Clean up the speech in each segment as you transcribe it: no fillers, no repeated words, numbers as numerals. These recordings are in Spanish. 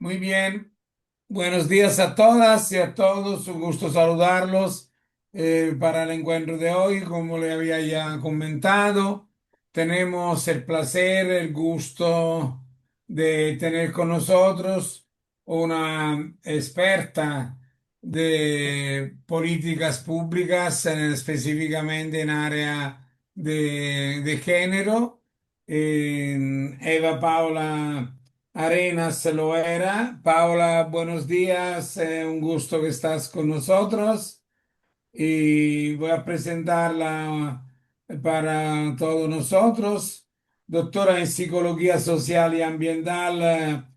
Muy bien, buenos días a todas y a todos, un gusto saludarlos para el encuentro de hoy. Como le había ya comentado, tenemos el placer, el gusto de tener con nosotros una experta de políticas públicas, específicamente en área de género, Eva Paula Arenas lo era. Paola, buenos días. Un gusto que estás con nosotros y voy a presentarla para todos nosotros. Doctora en Psicología Social y Ambiental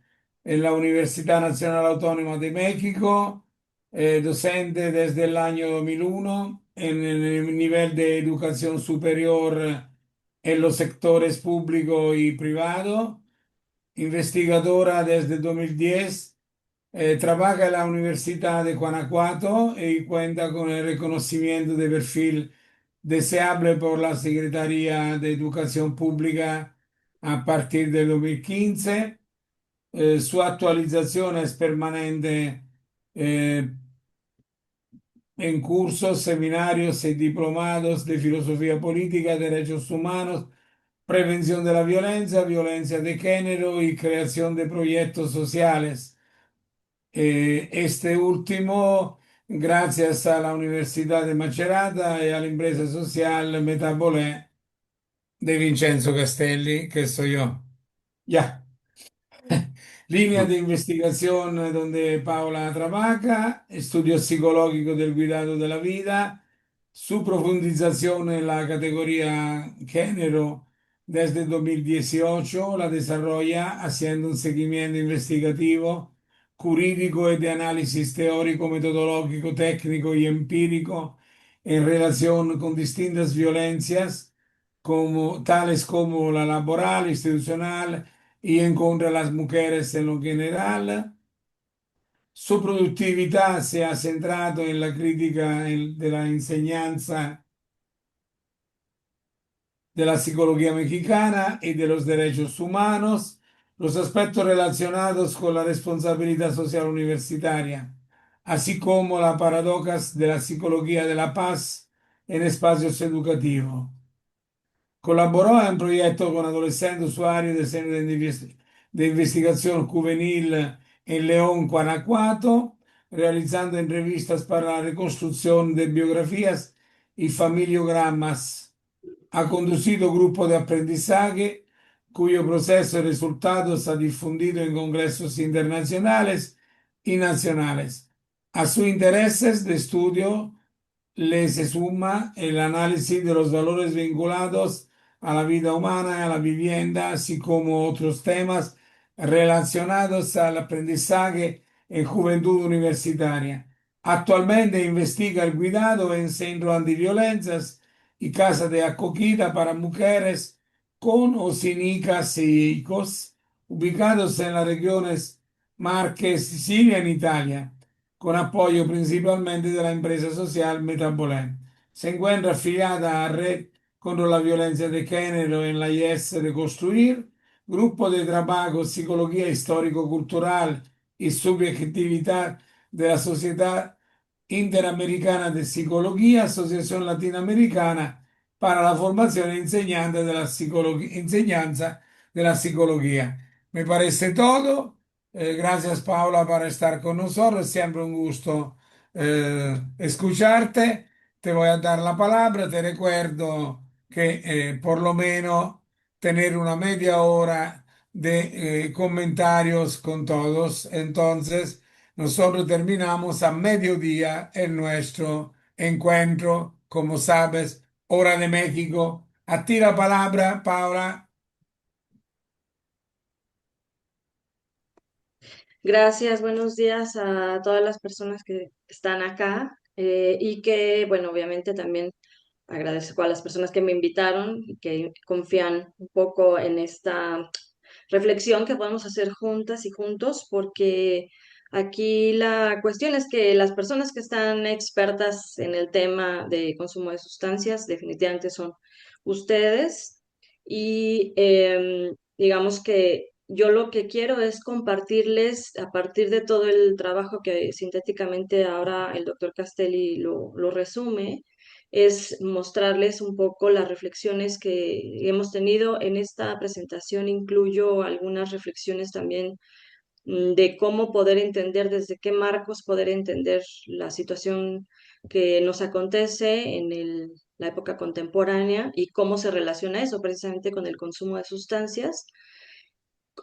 en la Universidad Nacional Autónoma de México, docente desde el año 2001 en el nivel de educación superior en los sectores público y privado, investigadora desde 2010, trabaja en la Universidad de Guanajuato y cuenta con el reconocimiento de perfil deseable por la Secretaría de Educación Pública a partir del 2015. Su actualización es permanente eh, en cursos, seminarios y diplomados de filosofía política, derechos humanos, prevención de la violencia, violencia de género y creación de proyectos sociales. Este último, gracias a la Universidad de Macerata y a la empresa social Metabolè de Vincenzo Castelli, que soy yo. Ya. Línea de investigación donde Paula trabaja, estudio psicológico del cuidado de la vida, su profundización en la categoría género desde 2018 la desarrolla haciendo un seguimiento investigativo, jurídico y de análisis teórico, metodológico, técnico y empírico en relación con distintas violencias, como, tales como la laboral, institucional y en contra de las mujeres en lo general. Su productividad se ha centrado en la crítica de la enseñanza de la psicología mexicana y de los derechos humanos, los aspectos relacionados con la responsabilidad social universitaria, así como las paradojas de la psicología de la paz en espacios educativos. Colaboró en proyectos con adolescentes usuarios de centros de investigación juvenil en León, Guanajuato, realizando entrevistas para la reconstrucción de biografías y familiogramas. Ha conducido grupos de aprendizaje cuyo proceso y resultados se ha difundido en congresos internacionales y nacionales. A sus intereses de estudio le se suma el análisis de los valores vinculados a la vida humana, a la vivienda, así como otros temas relacionados al aprendizaje en juventud universitaria. Actualmente investiga el cuidado en centros antiviolencias y casas de acogida para mujeres con o sin hijas y hijos, ubicados en las regiones Marche y Sicilia en Italia, con apoyo principalmente de la empresa social Metabolén. Se encuentra afiliada a Red contra la Violencia de Género en la IES de Construir, Grupo de Trabajo Psicología Histórico-Cultural y Subjetividad de la Sociedad Interamericana de Psicología, Asociación Latinoamericana para la Formación e Enseñanza de la Psicología. Me parece todo. Gracias, Paula, por estar con nosotros. Siempre un gusto escucharte. Te voy a dar la palabra. Te recuerdo que por lo menos tener una media hora de comentarios con todos. Entonces, nosotros terminamos a mediodía en nuestro encuentro, como sabes, hora de México. A ti la palabra, Paula. Gracias, buenos días a todas las personas que están acá y que, bueno, obviamente también agradezco a las personas que me invitaron y que confían un poco en esta reflexión que podemos hacer juntas y juntos, porque aquí la cuestión es que las personas que están expertas en el tema de consumo de sustancias definitivamente son ustedes y digamos que yo lo que quiero es compartirles, a partir de todo el trabajo que sintéticamente ahora el doctor Castelli lo resume, es mostrarles un poco las reflexiones que hemos tenido. En esta presentación incluyo algunas reflexiones también de cómo poder entender, desde qué marcos poder entender la situación que nos acontece en la época contemporánea y cómo se relaciona eso precisamente con el consumo de sustancias,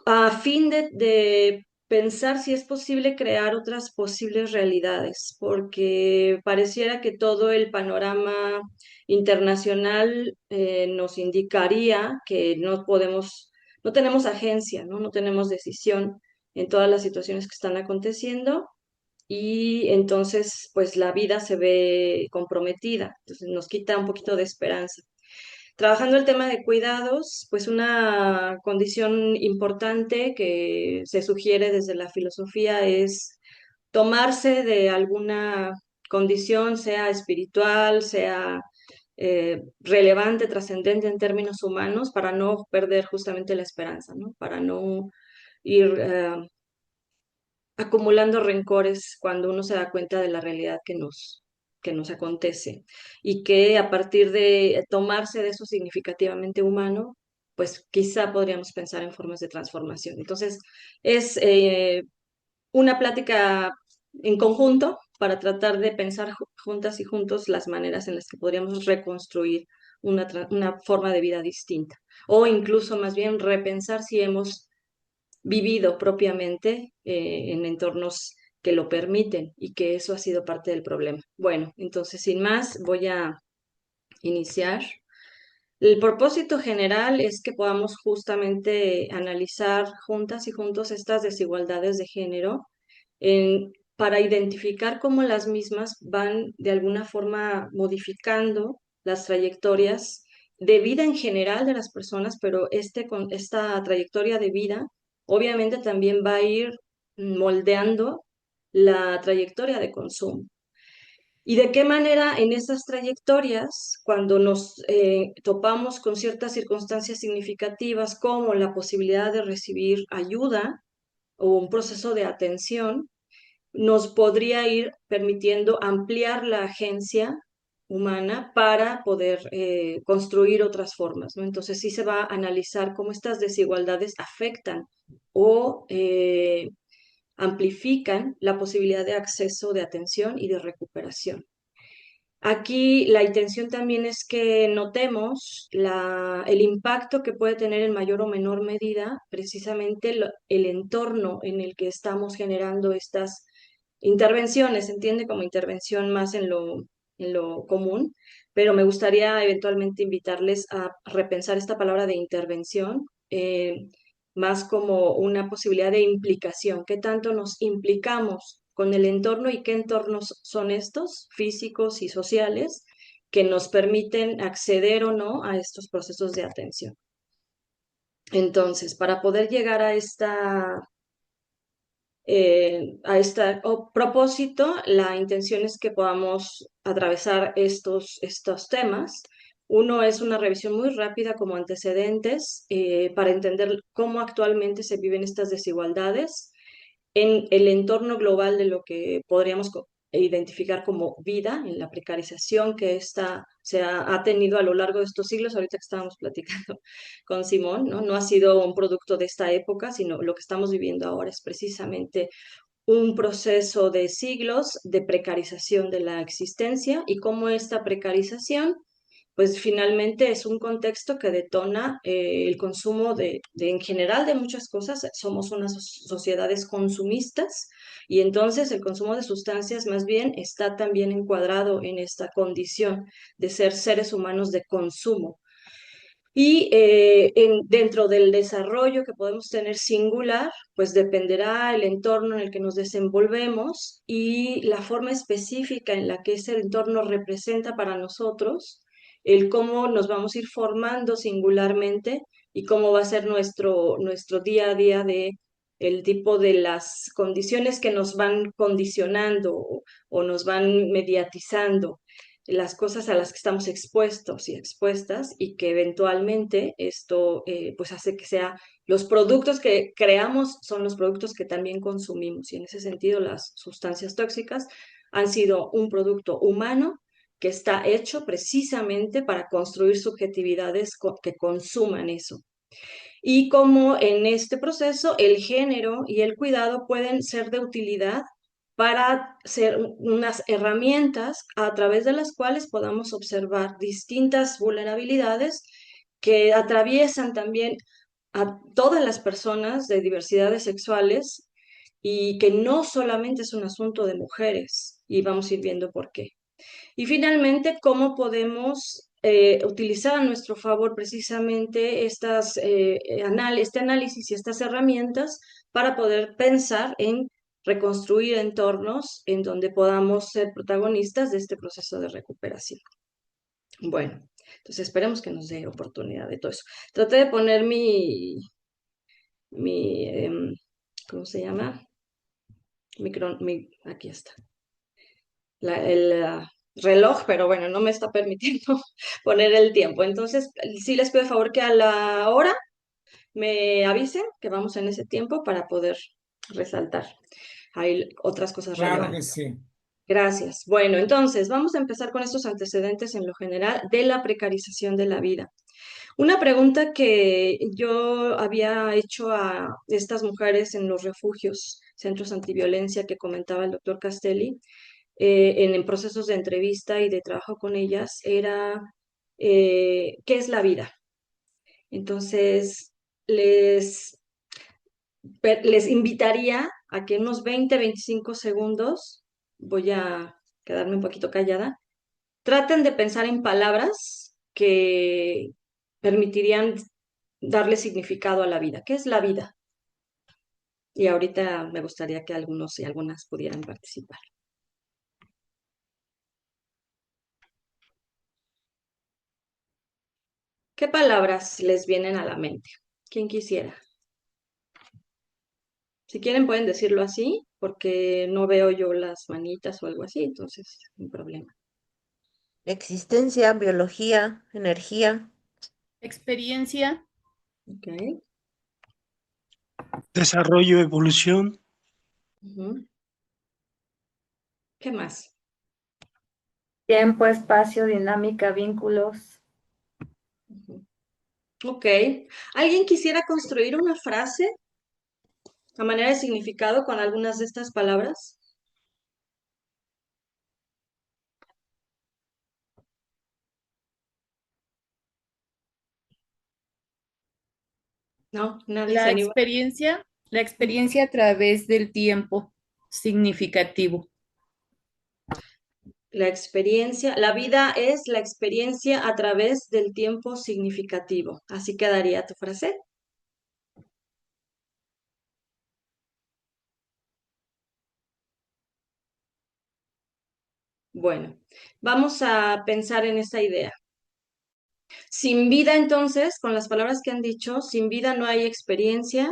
a fin de pensar si es posible crear otras posibles realidades, porque pareciera que todo el panorama internacional nos indicaría que no podemos, no tenemos agencia, ¿no? No tenemos decisión en todas las situaciones que están aconteciendo. Y entonces, pues la vida se ve comprometida, entonces nos quita un poquito de esperanza. Trabajando el tema de cuidados, pues una condición importante que se sugiere desde la filosofía es tomarse de alguna condición, sea espiritual, sea relevante, trascendente en términos humanos, para no perder justamente la esperanza, ¿no? Para no ir acumulando rencores cuando uno se da cuenta de la realidad que nos acontece y que a partir de tomarse de eso significativamente humano, pues quizá podríamos pensar en formas de transformación. Entonces, es una plática en conjunto para tratar de pensar juntas y juntos las maneras en las que podríamos reconstruir una forma de vida distinta o incluso más bien repensar si hemos vivido propiamente en entornos que lo permiten y que eso ha sido parte del problema. Bueno, entonces, sin más, voy a iniciar. El propósito general es que podamos justamente analizar juntas y juntos estas desigualdades de género para identificar cómo las mismas van de alguna forma modificando las trayectorias de vida en general de las personas, pero con esta trayectoria de vida obviamente también va a ir moldeando la trayectoria de consumo. ¿Y de qué manera en esas trayectorias, cuando nos topamos con ciertas circunstancias significativas como la posibilidad de recibir ayuda o un proceso de atención, nos podría ir permitiendo ampliar la agencia humana para poder construir otras formas, ¿no? Entonces sí se va a analizar cómo estas desigualdades afectan o amplifican la posibilidad de acceso de atención y de recuperación. Aquí la intención también es que notemos el impacto que puede tener en mayor o menor medida precisamente el entorno en el que estamos generando estas intervenciones. Se entiende como intervención más en lo común, pero me gustaría eventualmente invitarles a repensar esta palabra de intervención, más como una posibilidad de implicación. ¿Qué tanto nos implicamos con el entorno y qué entornos son estos, físicos y sociales, que nos permiten acceder o no a estos procesos de atención? Entonces, para poder llegar a este propósito, la intención es que podamos atravesar estos temas. Uno es una revisión muy rápida como antecedentes para entender cómo actualmente se viven estas desigualdades en el entorno global de lo que podríamos identificar como vida, en la precarización que ha tenido a lo largo de estos siglos. Ahorita que estábamos platicando con Simón, ¿no? No ha sido un producto de esta época, sino lo que estamos viviendo ahora es precisamente un proceso de siglos de precarización de la existencia y cómo esta precarización pues finalmente es un contexto que detona el consumo en general de muchas cosas. Somos unas sociedades consumistas y entonces el consumo de sustancias más bien está también encuadrado en esta condición de ser seres humanos de consumo. Y dentro del desarrollo que podemos tener singular, pues dependerá el entorno en el que nos desenvolvemos y la forma específica en la que ese entorno representa para nosotros, el cómo nos vamos a ir formando singularmente y cómo va a ser nuestro día a día de el tipo de las condiciones que nos van condicionando o nos van mediatizando. las cosas a las que estamos expuestos y expuestas y que eventualmente esto pues hace que sea los productos que creamos son los productos que también consumimos y en ese sentido las sustancias tóxicas han sido un producto humano que está hecho precisamente para construir subjetividades que consuman eso y cómo en este proceso el género y el cuidado pueden ser de utilidad para ser unas herramientas a través de las cuales podamos observar distintas vulnerabilidades que atraviesan también a todas las personas de diversidades sexuales y que no solamente es un asunto de mujeres, y vamos a ir viendo por qué. Y finalmente, cómo podemos utilizar a nuestro favor precisamente este análisis y estas herramientas para poder pensar en reconstruir entornos en donde podamos ser protagonistas de este proceso de recuperación. Bueno, entonces esperemos que nos dé oportunidad de todo eso. Traté de poner mi ¿cómo se llama? Aquí está el reloj, pero bueno, no me está permitiendo poner el tiempo. Entonces, sí les pido favor que a la hora me avisen que vamos en ese tiempo para poder resaltar. Hay otras cosas Claro que relevantes. sí. Gracias. Bueno, entonces vamos a empezar con estos antecedentes en lo general de la precarización de la vida. Una pregunta que yo había hecho a estas mujeres en los refugios, centros antiviolencia que comentaba el doctor Castelli, en procesos de entrevista y de trabajo con ellas era ¿qué es la vida? Entonces, les, les invitaría a que en unos 20, 25 segundos, voy a quedarme un poquito callada, traten de pensar en palabras que permitirían darle significado a la vida. ¿Qué es la vida? Y ahorita me gustaría que algunos y algunas pudieran participar. ¿Qué palabras les vienen a la mente? ¿Quién quisiera? Si quieren pueden decirlo así, porque no veo yo las manitas o algo así, entonces, sin problema. Existencia, biología, energía, Experiencia, Ok. Desarrollo, evolución, Ujú. ¿Qué más? Tiempo, espacio, dinámica, vínculos. Ujú. Ok. ¿Alguien quisiera construir una frase a manera de significado con algunas de estas palabras? No, nadie se la anima. experiencia, la experiencia a través del tiempo significativo. La experiencia, la vida es la experiencia a través del tiempo significativo. Así quedaría tu frase. Bueno, vamos a pensar en esta idea. Sin vida, entonces, con las palabras que han dicho, sin vida no hay experiencia,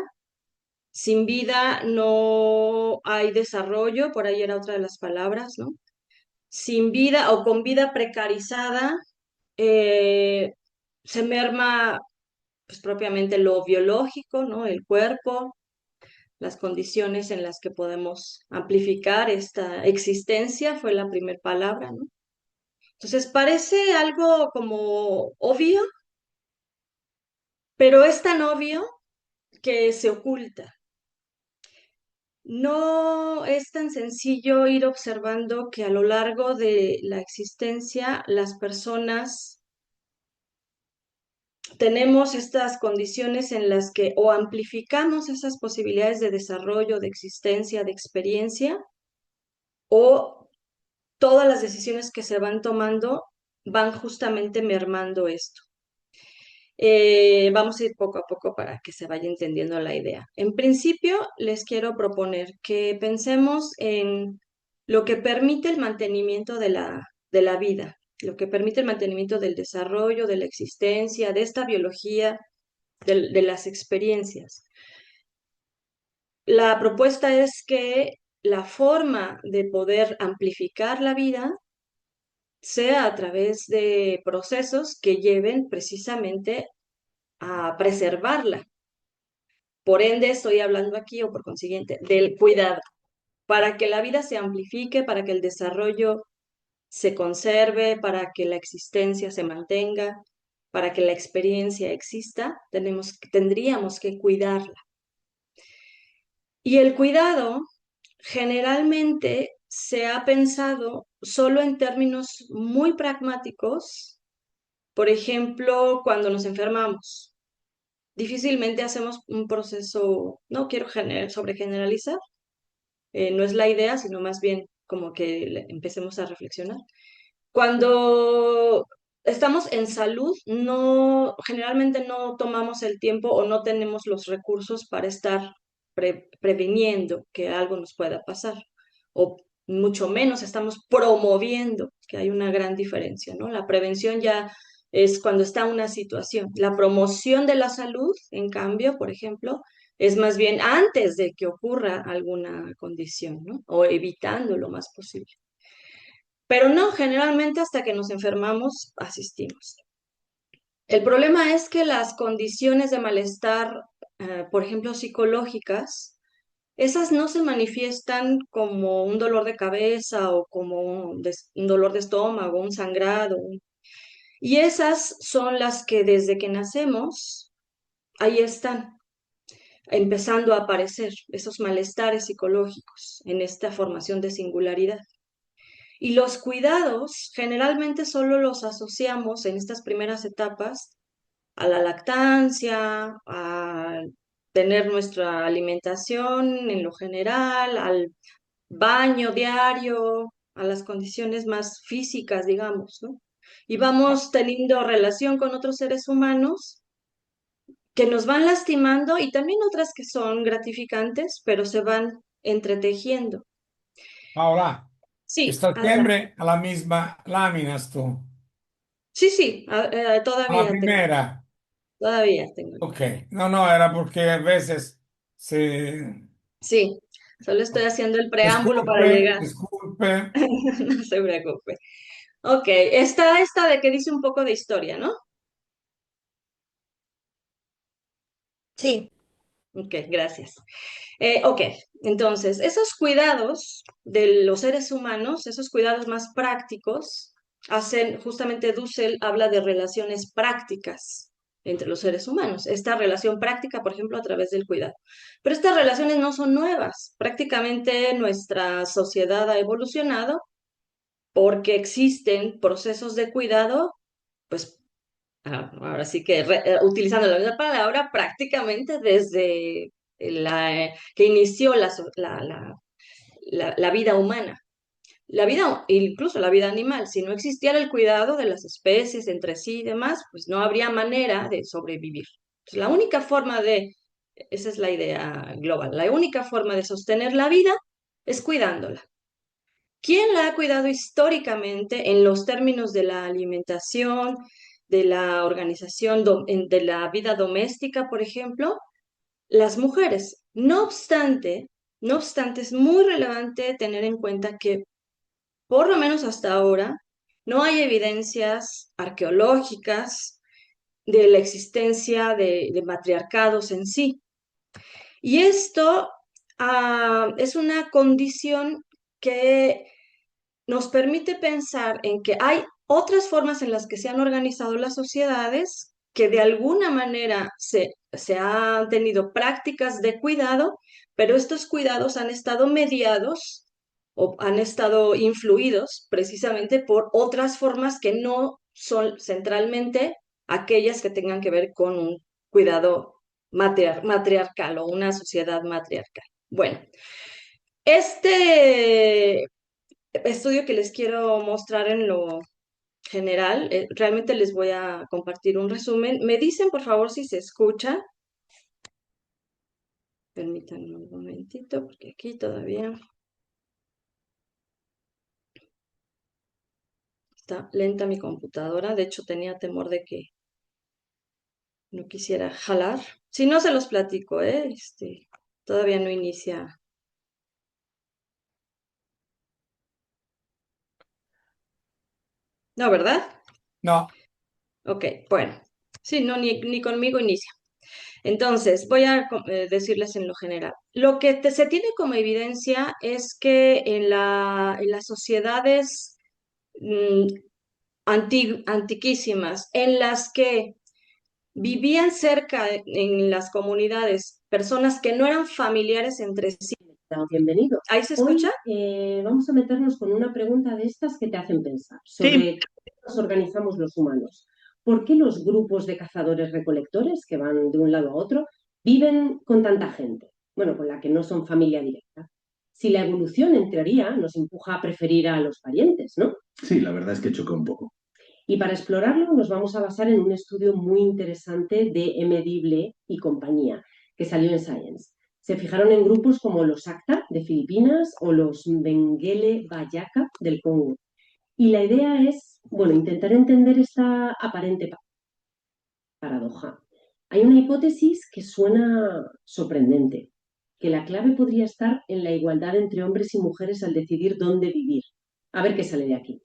sin vida no hay desarrollo, por ahí era otra de las palabras, ¿no? Sin vida o con vida precarizada, eh, se merma pues, propiamente lo biológico, ¿no? El cuerpo, las condiciones en las que podemos amplificar esta existencia, fue la primera palabra, ¿no? Entonces parece algo como obvio, pero es tan obvio que se oculta. No es tan sencillo ir observando que a lo largo de la existencia las personas tenemos estas condiciones en las que o amplificamos esas posibilidades de desarrollo, de existencia, de experiencia, o todas las decisiones que se van tomando van justamente mermando esto. Vamos a ir poco a poco para que se vaya entendiendo la idea. En principio, les quiero proponer que pensemos en lo que permite el mantenimiento de la vida, lo que permite el mantenimiento del desarrollo, de la existencia, de esta biología, de las experiencias. La propuesta es que la forma de poder amplificar la vida sea a través de procesos que lleven precisamente a preservarla. Por ende, estoy hablando aquí, o por consiguiente, del cuidado, para que la vida se amplifique, para que el desarrollo se conserve, para que la existencia se mantenga, para que la experiencia exista, tendríamos que cuidarla. Y el cuidado generalmente se ha pensado solo en términos muy pragmáticos, por ejemplo, cuando nos enfermamos. Difícilmente hacemos un proceso, no quiero sobregeneralizar, no es la idea, sino más bien como que empecemos a reflexionar. Cuando estamos en salud, no, generalmente no tomamos el tiempo o no tenemos los recursos para estar previniendo que algo nos pueda pasar, o mucho menos estamos promoviendo, que hay una gran diferencia, ¿no? La prevención ya es cuando está una situación. La promoción de la salud, en cambio, por ejemplo, es más bien antes de que ocurra alguna condición, ¿no? O evitando lo más posible. Pero no, generalmente hasta que nos enfermamos asistimos. El problema es que las condiciones de malestar, por ejemplo, psicológicas, esas no se manifiestan como un dolor de cabeza o como un dolor de estómago, un sangrado. Y esas son las que desde que nacemos, ahí están, empezando a aparecer, esos malestares psicológicos en esta formación de singularidad. Y los cuidados generalmente solo los asociamos en estas primeras etapas a la lactancia, a tener nuestra alimentación en lo general, al baño diario, a las condiciones más físicas, digamos, ¿no? Y vamos teniendo relación con otros seres humanos que nos van lastimando y también otras que son gratificantes, pero se van entretejiendo. Paola, Sí, estás adelante. siempre a la misma láminas tú. Sí, sí, A la todavía tengo. primera. Todavía tengo. Ok. No, no, era porque a veces se... Sí, solo estoy haciendo el preámbulo para Disculpe, llegar. disculpe. No se preocupe. Ok, esta de que dice un poco de historia, ¿no? Sí, Ok, gracias. Ok, entonces, esos cuidados de los seres humanos, esos cuidados más prácticos, hacen, justamente Dussel habla de relaciones prácticas entre los seres humanos. Esta relación práctica, por ejemplo, a través del cuidado. Pero estas relaciones no son nuevas. Prácticamente nuestra sociedad ha evolucionado porque existen procesos de cuidado, pues ahora sí que utilizando la misma palabra, prácticamente desde que inició la vida humana. La vida, incluso la vida animal, si no existiera el cuidado de las especies entre sí y demás, pues no habría manera de sobrevivir. Pues la única forma esa es la idea global, la única forma de sostener la vida es cuidándola. ¿Quién la ha cuidado históricamente en los términos de la alimentación, de la organización, de la vida doméstica, por ejemplo? Las mujeres. No obstante, es muy relevante tener en cuenta que, por lo menos hasta ahora, no hay evidencias arqueológicas de la existencia de matriarcados en sí. Y esto es una condición que nos permite pensar en que hay otras formas en las que se han organizado las sociedades, que de alguna manera se han tenido prácticas de cuidado, pero estos cuidados han estado mediados o han estado influidos precisamente por otras formas que no son centralmente aquellas que tengan que ver con un cuidado matriarcal o una sociedad matriarcal. Bueno, este estudio que les quiero mostrar en lo general, realmente les voy a compartir un resumen. Me dicen, por favor, si se escucha. Permítanme un momentito, porque aquí todavía está lenta mi computadora. De hecho, tenía temor de que no quisiera jalar. Si no, se los platico, ¿eh? Todavía no inicia. No, ¿verdad? No, Ok, bueno. Sí, no, ni conmigo inicia. Entonces, voy a decirles en lo general. Lo que se tiene como evidencia es que en las sociedades mm, antiquísimas, en las que vivían cerca en las comunidades personas que no eran familiares entre sí. Bienvenido. ¿Ahí se Hoy escucha? vamos a meternos con una pregunta de estas que te hacen pensar Sí, sobre cómo nos organizamos los humanos. ¿Por qué los grupos de cazadores-recolectores que van de un lado a otro viven con tanta gente? Bueno, con la que no son familia directa. Si la evolución, en teoría, nos empuja a preferir a los parientes, ¿no? Sí, la verdad es que choca un poco. Y para explorarlo nos vamos a basar en un estudio muy interesante de M. Dible y compañía, que salió en Science. Se fijaron en grupos como los Acta de Filipinas o los Mengele Bayaka del Congo. Y la idea es, bueno, intentar entender esta aparente paradoja. Hay una hipótesis que suena sorprendente, que la clave podría estar en la igualdad entre hombres y mujeres al decidir dónde vivir. A ver qué sale de aquí.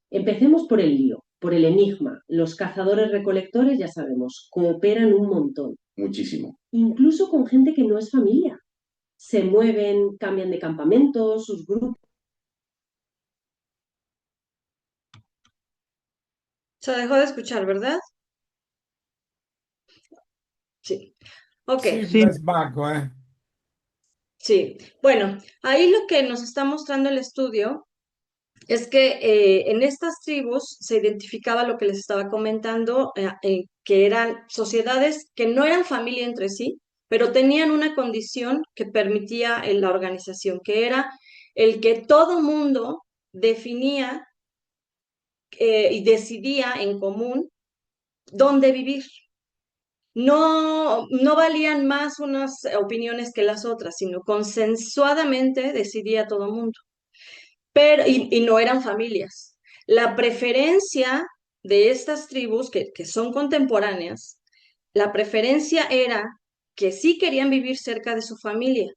Empecemos por el lío, por el enigma. Los cazadores recolectores, ya sabemos, cooperan un montón. Muchísimo. Incluso con gente que no es familia. Se mueven, cambian de campamento, sus grupos. Se dejó de escuchar, ¿verdad? Sí. Ok, sí, sí, es vago, ¿eh? sí. Bueno, ahí lo que nos está mostrando el estudio es que en estas tribus se identificaba lo que les estaba comentando, que eran sociedades que no eran familia entre sí, pero tenían una condición que permitía en la organización, que era el que todo mundo definía y decidía en común dónde vivir. No valían más unas opiniones que las otras, sino consensuadamente decidía todo mundo, y no eran familias. La preferencia de estas tribus, que son contemporáneas, la preferencia era que sí querían vivir cerca de su familia,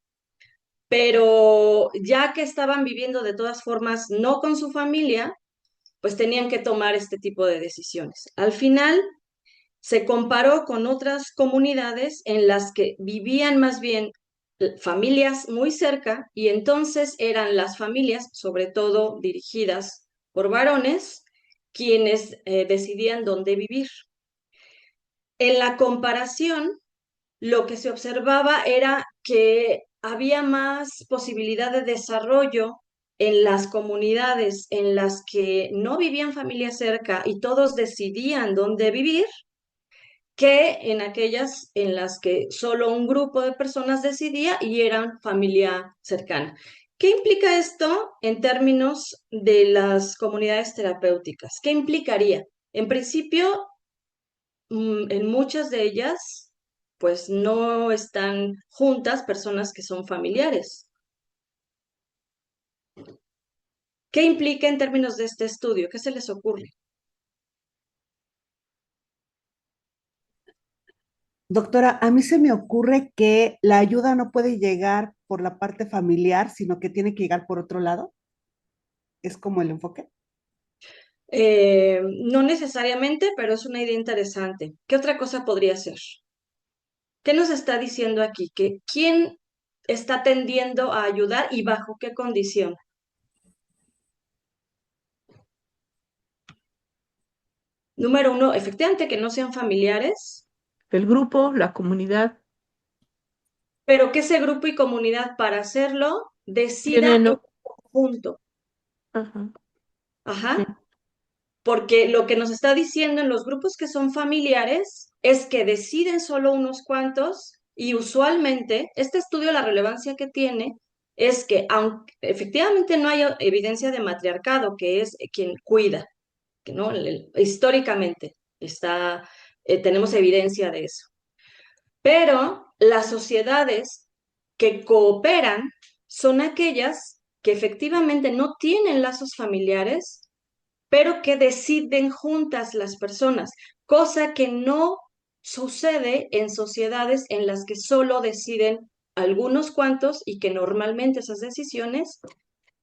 pero ya que estaban viviendo de todas formas no con su familia, pues tenían que tomar este tipo de decisiones. Al final, se comparó con otras comunidades en las que vivían más bien familias muy cerca y entonces eran las familias, sobre todo dirigidas por varones, quienes decidían dónde vivir. En la comparación, lo que se observaba era que había más posibilidad de desarrollo en las comunidades en las que no vivían familias cerca y todos decidían dónde vivir, que en aquellas en las que solo un grupo de personas decidía y eran familia cercana. ¿Qué implica esto en términos de las comunidades terapéuticas? ¿Qué implicaría? En principio, en muchas de ellas, pues no están juntas personas que son familiares. ¿Qué implica en términos de este estudio? ¿Qué se les ocurre? Doctora, a mí se me ocurre que la ayuda no puede llegar por la parte familiar, sino que tiene que llegar por otro lado. Es como el enfoque. No necesariamente, pero es una idea interesante. ¿Qué otra cosa podría ser? ¿Qué nos está diciendo aquí? Que quién está tendiendo a ayudar y bajo qué condición. Número uno, efectivamente que no sean familiares, El grupo, la comunidad, pero que ese grupo y comunidad para hacerlo decida tienen, en conjunto. ajá, sí, Ajá. Porque lo que nos está diciendo en los grupos que son familiares es que deciden solo unos cuantos y usualmente este estudio, la relevancia que tiene es que aunque efectivamente no hay evidencia de matriarcado, que es quien cuida, que no históricamente tenemos evidencia de eso. Pero las sociedades que cooperan son aquellas que efectivamente no tienen lazos familiares, pero que deciden juntas las personas, cosa que no sucede en sociedades en las que solo deciden algunos cuantos y que normalmente esas decisiones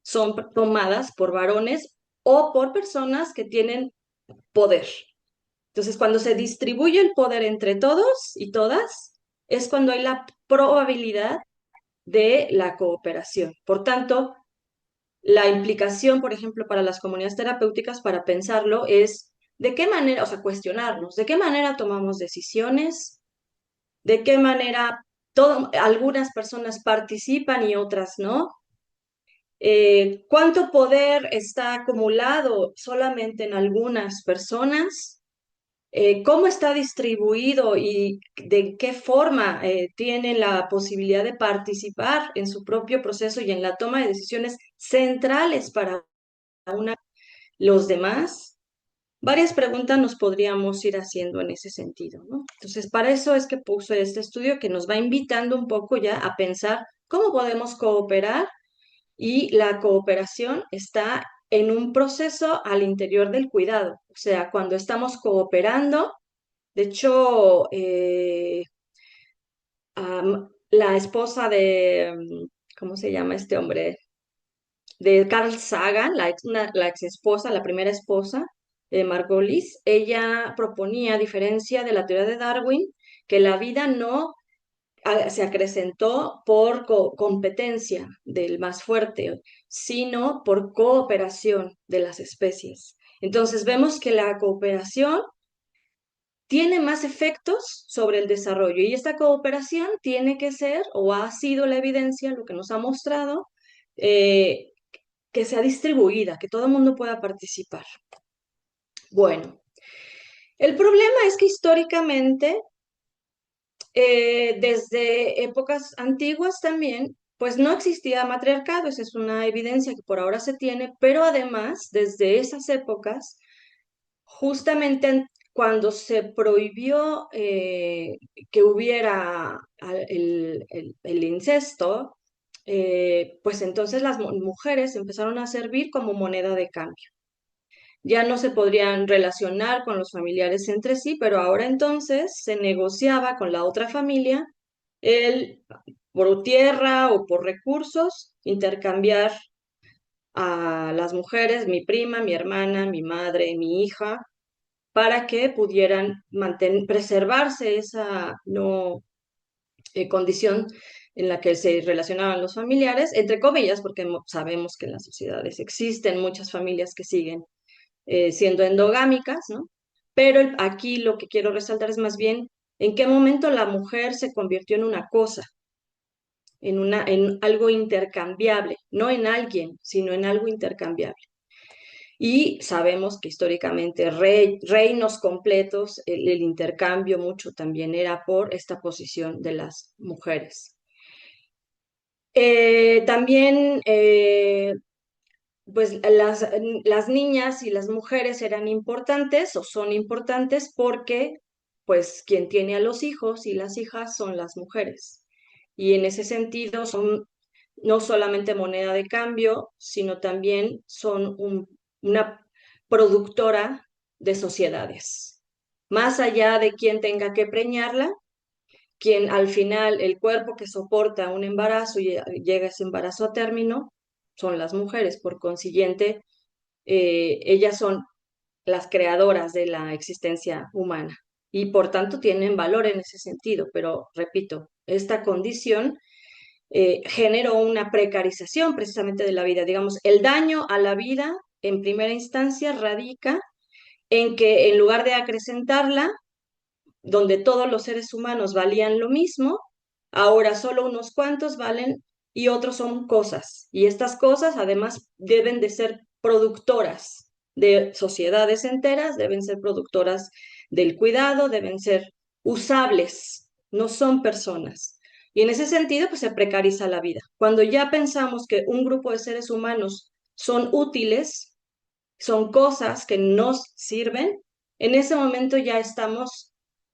son tomadas por varones o por personas que tienen poder. Entonces, cuando se distribuye el poder entre todos y todas, es cuando hay la probabilidad de la cooperación. Por tanto, la implicación, por ejemplo, para las comunidades terapéuticas, para pensarlo, es de qué manera, o sea, cuestionarnos, de qué manera tomamos decisiones, de qué manera algunas personas participan y otras no. ¿Cuánto poder está acumulado solamente en algunas personas? ¿Cómo está distribuido y de qué forma tienen la posibilidad de participar en su propio proceso y en la toma de decisiones centrales para los demás? Varias preguntas nos podríamos ir haciendo en ese sentido, ¿no? Entonces, para eso es que puse este estudio que nos va invitando un poco ya a pensar cómo podemos cooperar, y la cooperación está en un proceso al interior del cuidado. O sea, cuando estamos cooperando, de hecho, la esposa de, ¿cómo se llama este hombre? De Carl Sagan, la ex esposa, la primera esposa de Margolis, ella proponía, a diferencia de la teoría de Darwin, que la vida no se acrecentó por competencia del más fuerte, sino por cooperación de las especies. Entonces vemos que la cooperación tiene más efectos sobre el desarrollo y esta cooperación tiene que ser, o ha sido la evidencia, lo que nos ha mostrado, eh, que sea distribuida, que todo el mundo pueda participar. Bueno, el problema es que históricamente, desde épocas antiguas también, pues no existía matriarcado, esa es una evidencia que por ahora se tiene, pero además, desde esas épocas, justamente cuando se prohibió que hubiera el incesto, pues entonces las mujeres empezaron a servir como moneda de cambio. Ya no se podrían relacionar con los familiares entre sí, pero ahora entonces se negociaba con la otra familia el, por tierra o por recursos, intercambiar a las mujeres, mi prima, mi hermana, mi madre, mi hija, para que pudieran preservarse esa no, condición en la que se relacionaban los familiares, entre comillas, porque sabemos que en las sociedades existen muchas familias que siguen siendo endogámicas, ¿no? Pero aquí lo que quiero resaltar es más bien en qué momento la mujer se convirtió en una cosa, en algo intercambiable, no en alguien, sino en algo intercambiable. Y sabemos que históricamente reinos completos, el intercambio mucho también era por esta posición de las mujeres. También pues las niñas y las mujeres eran importantes o son importantes porque pues quien tiene a los hijos y las hijas son las mujeres. Y en ese sentido son no solamente moneda de cambio, sino también son una productora de sociedades. Más allá de quien tenga que preñarla, quien al final el cuerpo que soporta un embarazo y llega ese embarazo a término, son las mujeres. Por consiguiente, ellas son las creadoras de la existencia humana y por tanto tienen valor en ese sentido. Pero repito, esta condición generó una precarización precisamente de la vida. Digamos, el daño a la vida en primera instancia radica en que en lugar de acrecentarla, donde todos los seres humanos valían lo mismo, ahora solo unos cuantos valen y otros son cosas. Y estas cosas además deben de ser productoras de sociedades enteras, deben ser productoras del cuidado, deben ser usables, no son personas. Y en ese sentido, pues se precariza la vida. Cuando ya pensamos que un grupo de seres humanos son útiles, son cosas que nos sirven, en ese momento ya estamos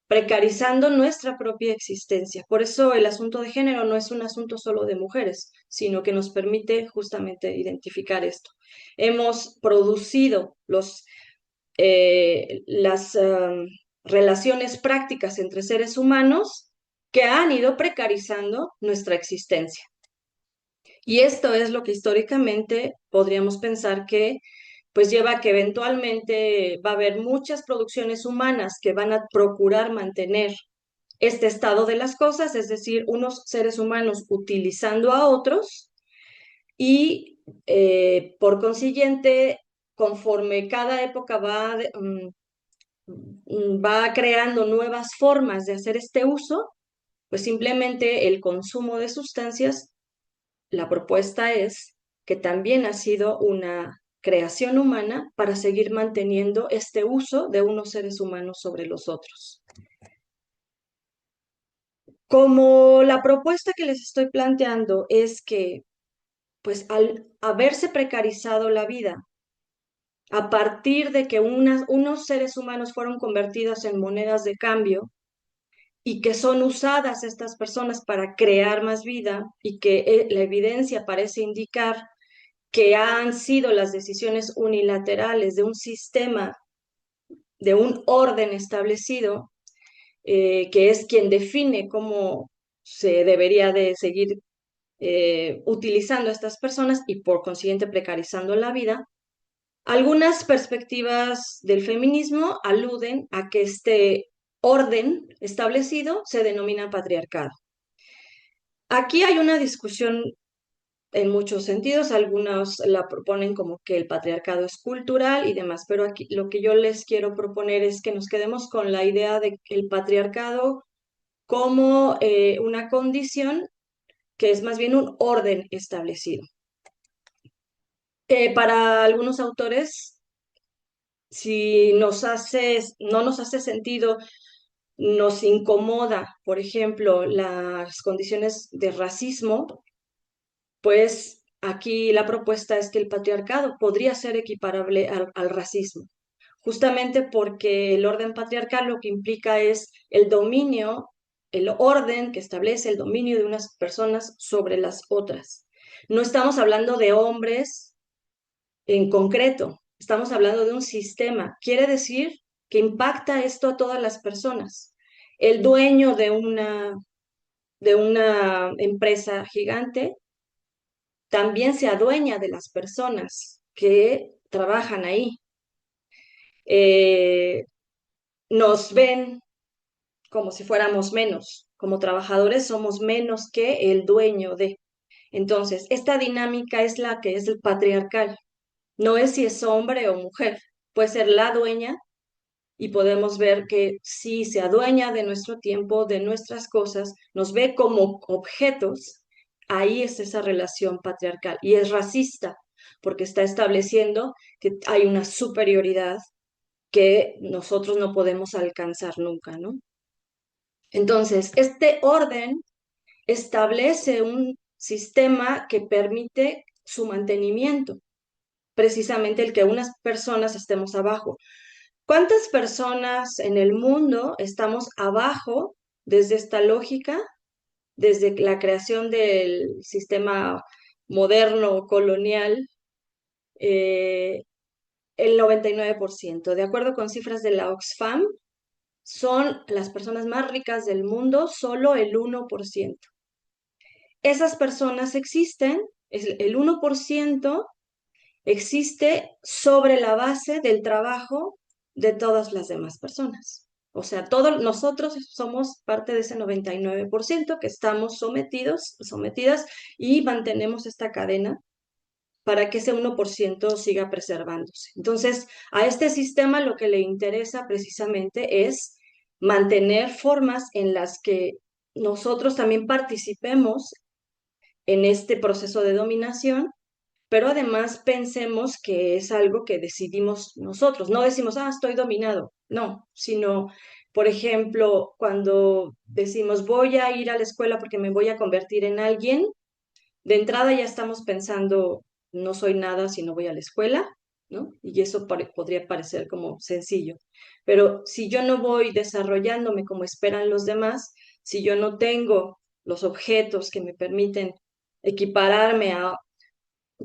precarizando nuestra propia existencia. Por eso el asunto de género no es un asunto solo de mujeres, sino que nos permite justamente identificar esto. Hemos producido las relaciones prácticas entre seres humanos que han ido precarizando nuestra existencia. Y esto es lo que históricamente podríamos pensar que pues lleva a que eventualmente va a haber muchas producciones humanas que van a procurar mantener este estado de las cosas, es decir, unos seres humanos utilizando a otros y por consiguiente, conforme cada época va creando nuevas formas de hacer este uso, pues simplemente el consumo de sustancias, la propuesta es que también ha sido una creación humana para seguir manteniendo este uso de unos seres humanos sobre los otros. Como la propuesta que les estoy planteando es que, pues al haberse precarizado la vida, a partir de que unos seres humanos fueron convertidos en monedas de cambio y que son usadas estas personas para crear más vida y que la evidencia parece indicar que han sido las decisiones unilaterales de un sistema, de un orden establecido, que es quien define cómo se debería de seguir utilizando a estas personas y por consiguiente precarizando la vida. Algunas perspectivas del feminismo aluden a que este orden establecido se denomina patriarcado. Aquí hay una discusión en muchos sentidos, algunos la proponen como que el patriarcado es cultural y demás, pero aquí lo que yo les quiero proponer es que nos quedemos con la idea de que el patriarcado como una condición que es más bien un orden establecido. Para algunos autores, si no nos hace sentido, nos incomoda, por ejemplo, las condiciones de racismo, pues aquí la propuesta es que el patriarcado podría ser equiparable al racismo, justamente porque el orden patriarcal lo que implica es el dominio, el orden que establece el dominio de unas personas sobre las otras. No estamos hablando de hombres en concreto, estamos hablando de un sistema. Quiere decir que impacta esto a todas las personas. El dueño de una empresa gigante también se adueña de las personas que trabajan ahí. Eh, Nos ven como si fuéramos menos, como trabajadores somos menos que el dueño de. Entonces, esta dinámica es la que es el patriarcal. No es si es hombre o mujer, puede ser la dueña y podemos ver que si se adueña de nuestro tiempo, de nuestras cosas, nos ve como objetos, ahí es esa relación patriarcal y es racista porque está estableciendo que hay una superioridad que nosotros no podemos alcanzar nunca, ¿no? Entonces, este orden establece un sistema que permite su mantenimiento, precisamente el que unas personas estemos abajo. ¿Cuántas personas en el mundo estamos abajo desde esta lógica, desde la creación del sistema moderno colonial? El 99%. De acuerdo con cifras de la Oxfam, son las personas más ricas del mundo, solo el 1%. Esas personas existen, el 1% existe sobre la base del trabajo de todas las demás personas. O sea, todos nosotros somos parte de ese 99% que estamos sometidas y mantenemos esta cadena para que ese 1% siga preservándose. Entonces, a este sistema lo que le interesa precisamente es mantener formas en las que nosotros también participemos en este proceso de dominación, pero además pensemos que es algo que decidimos nosotros. No decimos, estoy dominado, no, sino, por ejemplo, cuando decimos, voy a ir a la escuela porque me voy a convertir en alguien, de entrada ya estamos pensando, no soy nada si no voy a la escuela, ¿no? Y eso podría parecer como sencillo. Pero si yo no voy desarrollándome como esperan los demás, si yo no tengo los objetos que me permiten equipararme a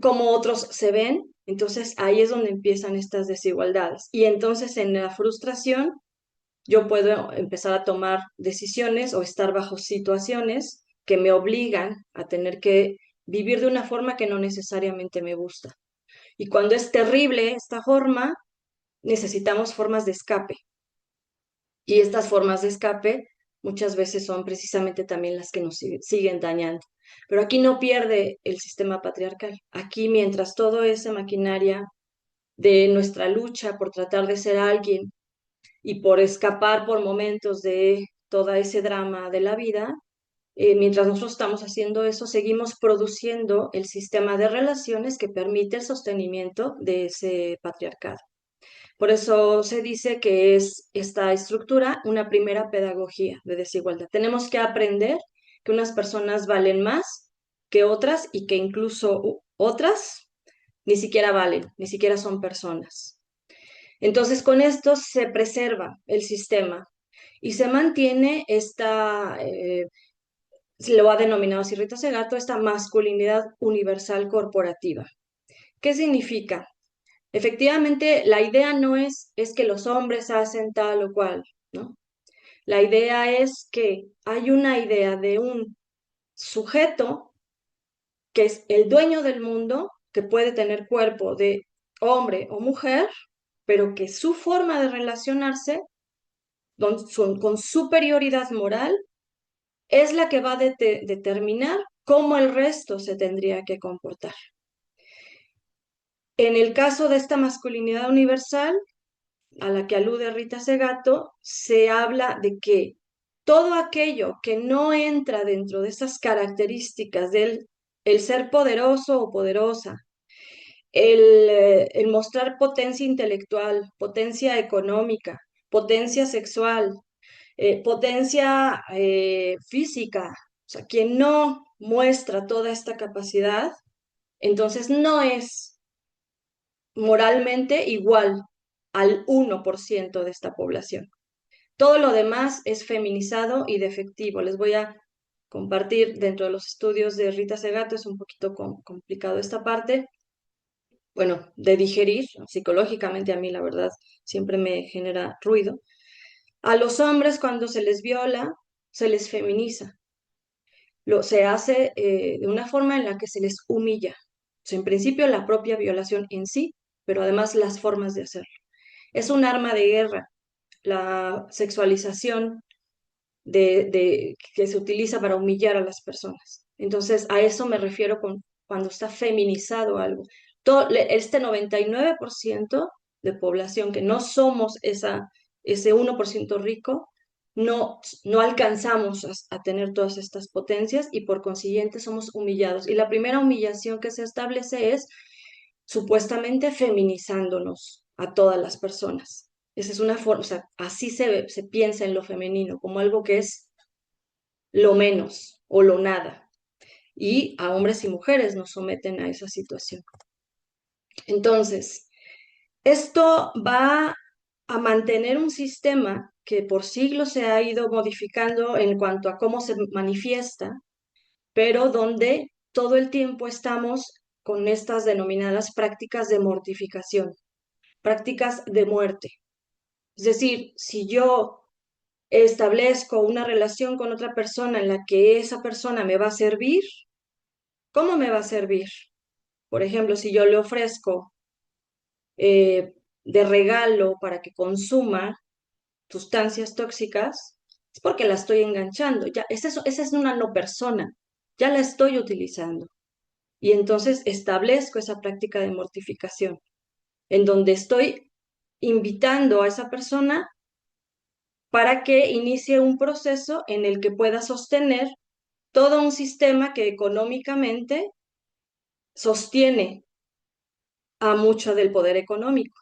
cómo otros se ven, entonces ahí es donde empiezan estas desigualdades. Y entonces en la frustración yo puedo empezar a tomar decisiones o estar bajo situaciones que me obligan a tener que vivir de una forma que no necesariamente me gusta. Y cuando es terrible esta forma, necesitamos formas de escape. Y estas formas de escape muchas veces son precisamente también las que nos siguen dañando. Pero aquí no pierde el sistema patriarcal. Aquí, mientras toda esa maquinaria de nuestra lucha por tratar de ser alguien y por escapar por momentos de todo ese drama de la vida, mientras nosotros estamos haciendo eso, seguimos produciendo el sistema de relaciones que permite el sostenimiento de ese patriarcado. Por eso se dice que es esta estructura una primera pedagogía de desigualdad. Tenemos que aprender que unas personas valen más que otras y que incluso otras ni siquiera valen, ni siquiera son personas. Entonces, con esto se preserva el sistema y se mantiene esta, lo ha denominado así Rita Segato, esta masculinidad universal corporativa. ¿Qué significa? Efectivamente, la idea no es que los hombres hacen tal o cual, ¿no? La idea es que hay una idea de un sujeto que es el dueño del mundo, que puede tener cuerpo de hombre o mujer, pero que su forma de relacionarse con superioridad moral es la que va a determinar cómo el resto se tendría que comportar. En el caso de esta masculinidad universal, a la que alude Rita Segato, se habla de que todo aquello que no entra dentro de esas características del el ser poderoso o poderosa, el mostrar potencia intelectual, potencia económica, potencia sexual, potencia física, o sea, quien no muestra toda esta capacidad, entonces no es moralmente igual al 1% de esta población. Todo lo demás es feminizado y defectivo. Les voy a compartir dentro de los estudios de Rita Segato, es un poquito complicado esta parte, bueno, de digerir, psicológicamente a mí la verdad siempre me genera ruido. A los hombres cuando se les viola, se les feminiza. Se hace de una forma en la que se les humilla. O sea, en principio la propia violación en sí, pero además las formas de hacerlo. Es un arma de guerra, la sexualización que se utiliza para humillar a las personas. Entonces, a eso me refiero cuando está feminizado algo. Este 99% de población que no somos ese 1% rico, no alcanzamos a tener todas estas potencias y por consiguiente somos humillados. Y la primera humillación que se establece es supuestamente feminizándonos a todas las personas. Esa es una forma, o sea, así se piensa en lo femenino, como algo que es lo menos o lo nada. Y a hombres y mujeres nos someten a esa situación. Entonces, esto va a mantener un sistema que por siglos se ha ido modificando en cuanto a cómo se manifiesta, pero donde todo el tiempo estamos con estas denominadas prácticas de mortificación, prácticas de muerte. Es decir, si yo establezco una relación con otra persona en la que esa persona me va a servir, ¿cómo me va a servir? Por ejemplo, si yo le ofrezco de regalo para que consuma sustancias tóxicas, es porque la estoy enganchando. Ya, esa es una no persona, ya la estoy utilizando. Y entonces establezco esa práctica de mortificación, en donde estoy invitando a esa persona para que inicie un proceso en el que pueda sostener todo un sistema que económicamente sostiene a mucho del poder económico.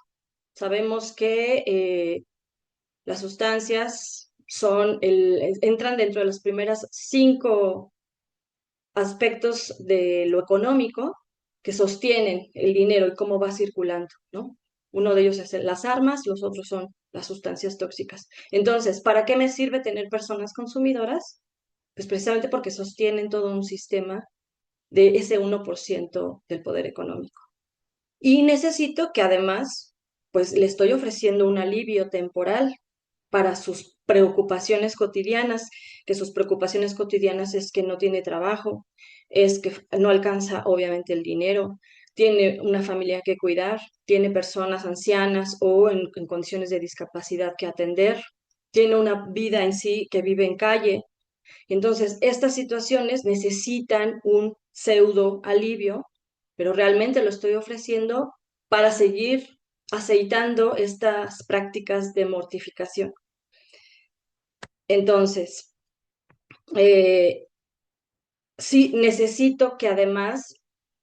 Sabemos que las sustancias entran dentro de las primeras 5 aspectos de lo económico que sostienen el dinero y cómo va circulando, ¿no? Uno de ellos es las armas, los otros son las sustancias tóxicas. Entonces, ¿para qué me sirve tener personas consumidoras? Pues precisamente porque sostienen todo un sistema de ese 1% del poder económico. Y necesito que además, pues le estoy ofreciendo un alivio temporal para sus preocupaciones cotidianas, que sus preocupaciones cotidianas es que no tiene trabajo, es que no alcanza obviamente el dinero, tiene una familia que cuidar, tiene personas ancianas o en condiciones de discapacidad que atender, tiene una vida en sí que vive en calle. Entonces, estas situaciones necesitan un pseudo alivio, pero realmente lo estoy ofreciendo para seguir aceitando estas prácticas de mortificación. Entonces, eh, sí necesito que además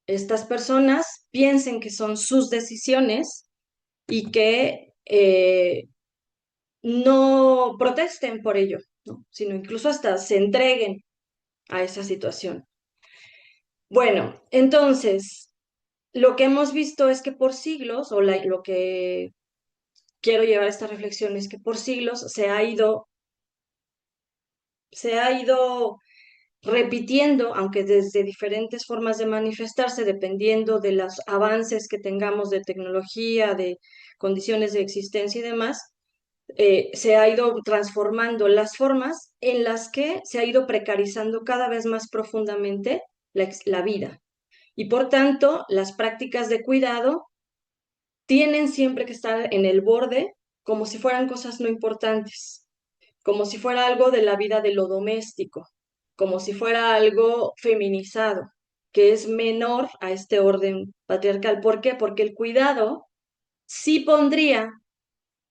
estas personas piensen que son sus decisiones y que no protesten por ello, ¿no? Sino incluso hasta se entreguen a esa situación. Bueno, entonces, lo que hemos visto es que por siglos, lo que quiero llevar a esta reflexión es que por siglos se ha ido repitiendo, aunque desde diferentes formas de manifestarse, dependiendo de los avances que tengamos de tecnología, de condiciones de existencia y demás, se ha ido transformando las formas en las que se ha ido precarizando cada vez más profundamente la vida. Y por tanto, las prácticas de cuidado tienen siempre que estar en el borde como si fueran cosas no importantes, como si fuera algo de la vida de lo doméstico, como si fuera algo feminizado, que es menor a este orden patriarcal. ¿Por qué? Porque el cuidado sí pondría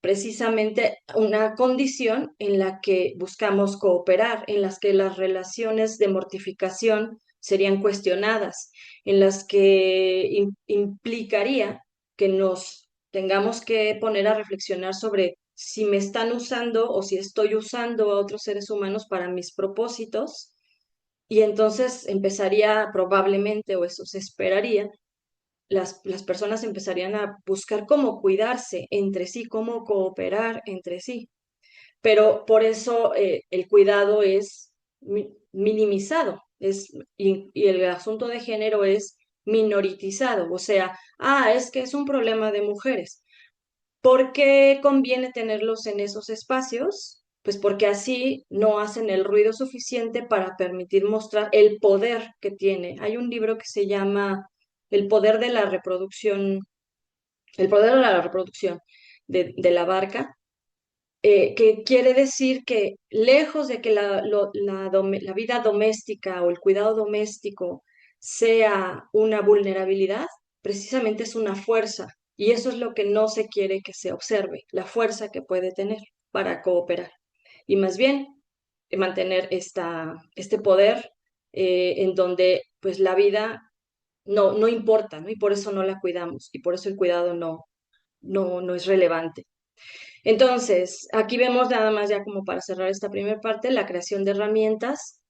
precisamente una condición en la que buscamos cooperar, en las que las relaciones de mortificación serían cuestionadas, en las que implicaría que nos tengamos que poner a reflexionar sobre si me están usando o si estoy usando a otros seres humanos para mis propósitos. Y entonces empezaría probablemente, o eso se esperaría, las personas empezarían a buscar cómo cuidarse entre sí, cómo cooperar entre sí. Pero por eso el cuidado es minimizado y el asunto de género es minoritizado. O sea, es que es un problema de mujeres. ¿Por qué conviene tenerlos en esos espacios? Pues porque así no hacen el ruido suficiente para permitir mostrar el poder que tiene. Hay un libro que se llama El poder de la reproducción, El poder de la reproducción de la barca, que quiere decir que lejos de que la vida doméstica o el cuidado doméstico sea una vulnerabilidad, precisamente es una fuerza. Y eso es lo que no se quiere que se observe, la fuerza que puede tener para cooperar. Y más bien mantener este poder en donde pues la vida no importa, ¿no? Y por eso no la cuidamos y por eso el cuidado no es relevante. Entonces, aquí vemos nada más ya como para cerrar esta primera parte, la creación de herramientas,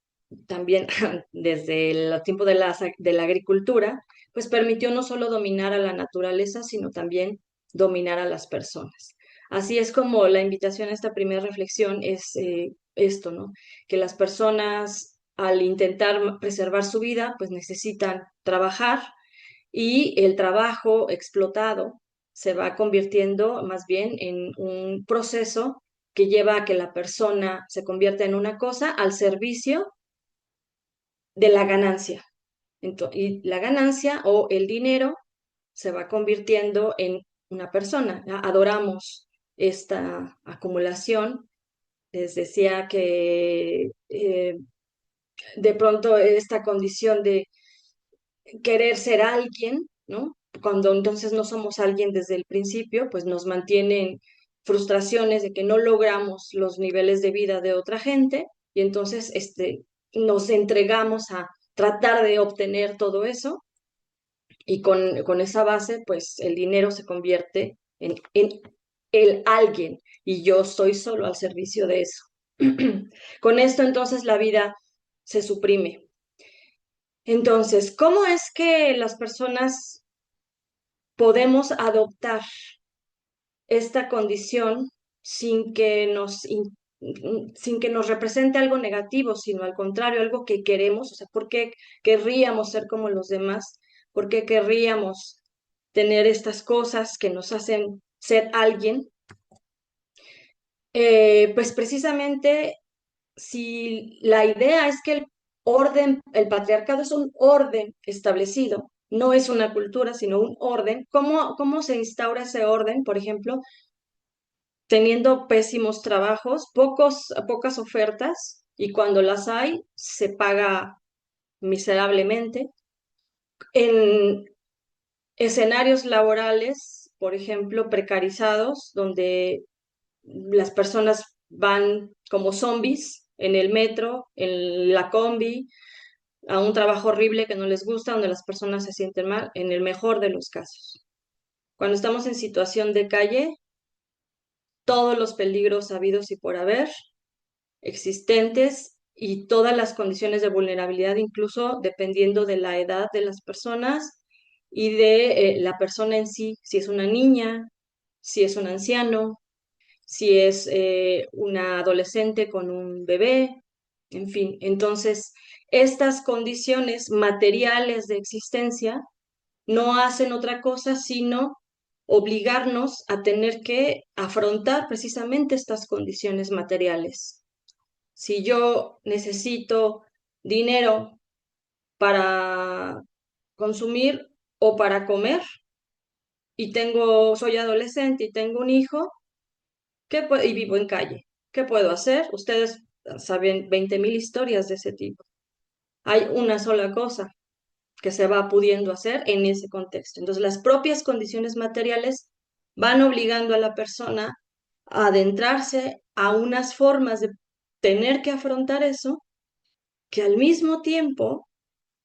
también desde el tiempo de la agricultura, pues permitió no solo dominar a la naturaleza, sino también dominar a las personas. Así es como la invitación a esta primera reflexión es esto, ¿no? Que las personas al intentar preservar su vida, pues necesitan trabajar y el trabajo explotado se va convirtiendo más bien en un proceso que lleva a que la persona se convierta en una cosa al servicio de la ganancia. Y la ganancia o el dinero se va convirtiendo en una persona. Adoramos esta acumulación. Les decía que de pronto esta condición de querer ser alguien, ¿no? Cuando entonces no somos alguien desde el principio, pues nos mantienen frustraciones de que no logramos los niveles de vida de otra gente y entonces nos entregamos a tratar de obtener todo eso y con esa base, pues el dinero se convierte en el alguien y yo estoy solo al servicio de eso. Con esto entonces la vida se suprime. Entonces, ¿cómo es que las personas podemos adoptar esta condición sin que sin que nos represente algo negativo, sino al contrario, algo que queremos? O sea, ¿por qué querríamos ser como los demás? ¿Por qué querríamos tener estas cosas que nos hacen ser alguien? Pues precisamente si la idea es que el patriarcado es un orden establecido, no es una cultura, sino un orden. ¿Cómo se instaura ese orden? Por ejemplo, teniendo pésimos trabajos, pocas ofertas, y cuando las hay, se paga miserablemente. En escenarios laborales, por ejemplo, precarizados, donde las personas van como zombies en el metro, en la combi, a un trabajo horrible que no les gusta, donde las personas se sienten mal, en el mejor de los casos. Cuando estamos en situación de calle, todos los peligros habidos y por haber existentes y todas las condiciones de vulnerabilidad, incluso dependiendo de la edad de las personas y de la persona en sí, si es una niña, si es un anciano, si es una adolescente con un bebé, en fin. Entonces, estas condiciones materiales de existencia no hacen otra cosa sino obligarnos a tener que afrontar precisamente estas condiciones materiales. Si yo necesito dinero para consumir o para comer y soy adolescente y tengo un hijo, y vivo en calle, ¿qué puedo hacer? Ustedes saben 20.000 historias de ese tipo. Hay una sola cosa que se va pudiendo hacer en ese contexto. Entonces, las propias condiciones materiales van obligando a la persona a adentrarse a unas formas de tener que afrontar eso, que al mismo tiempo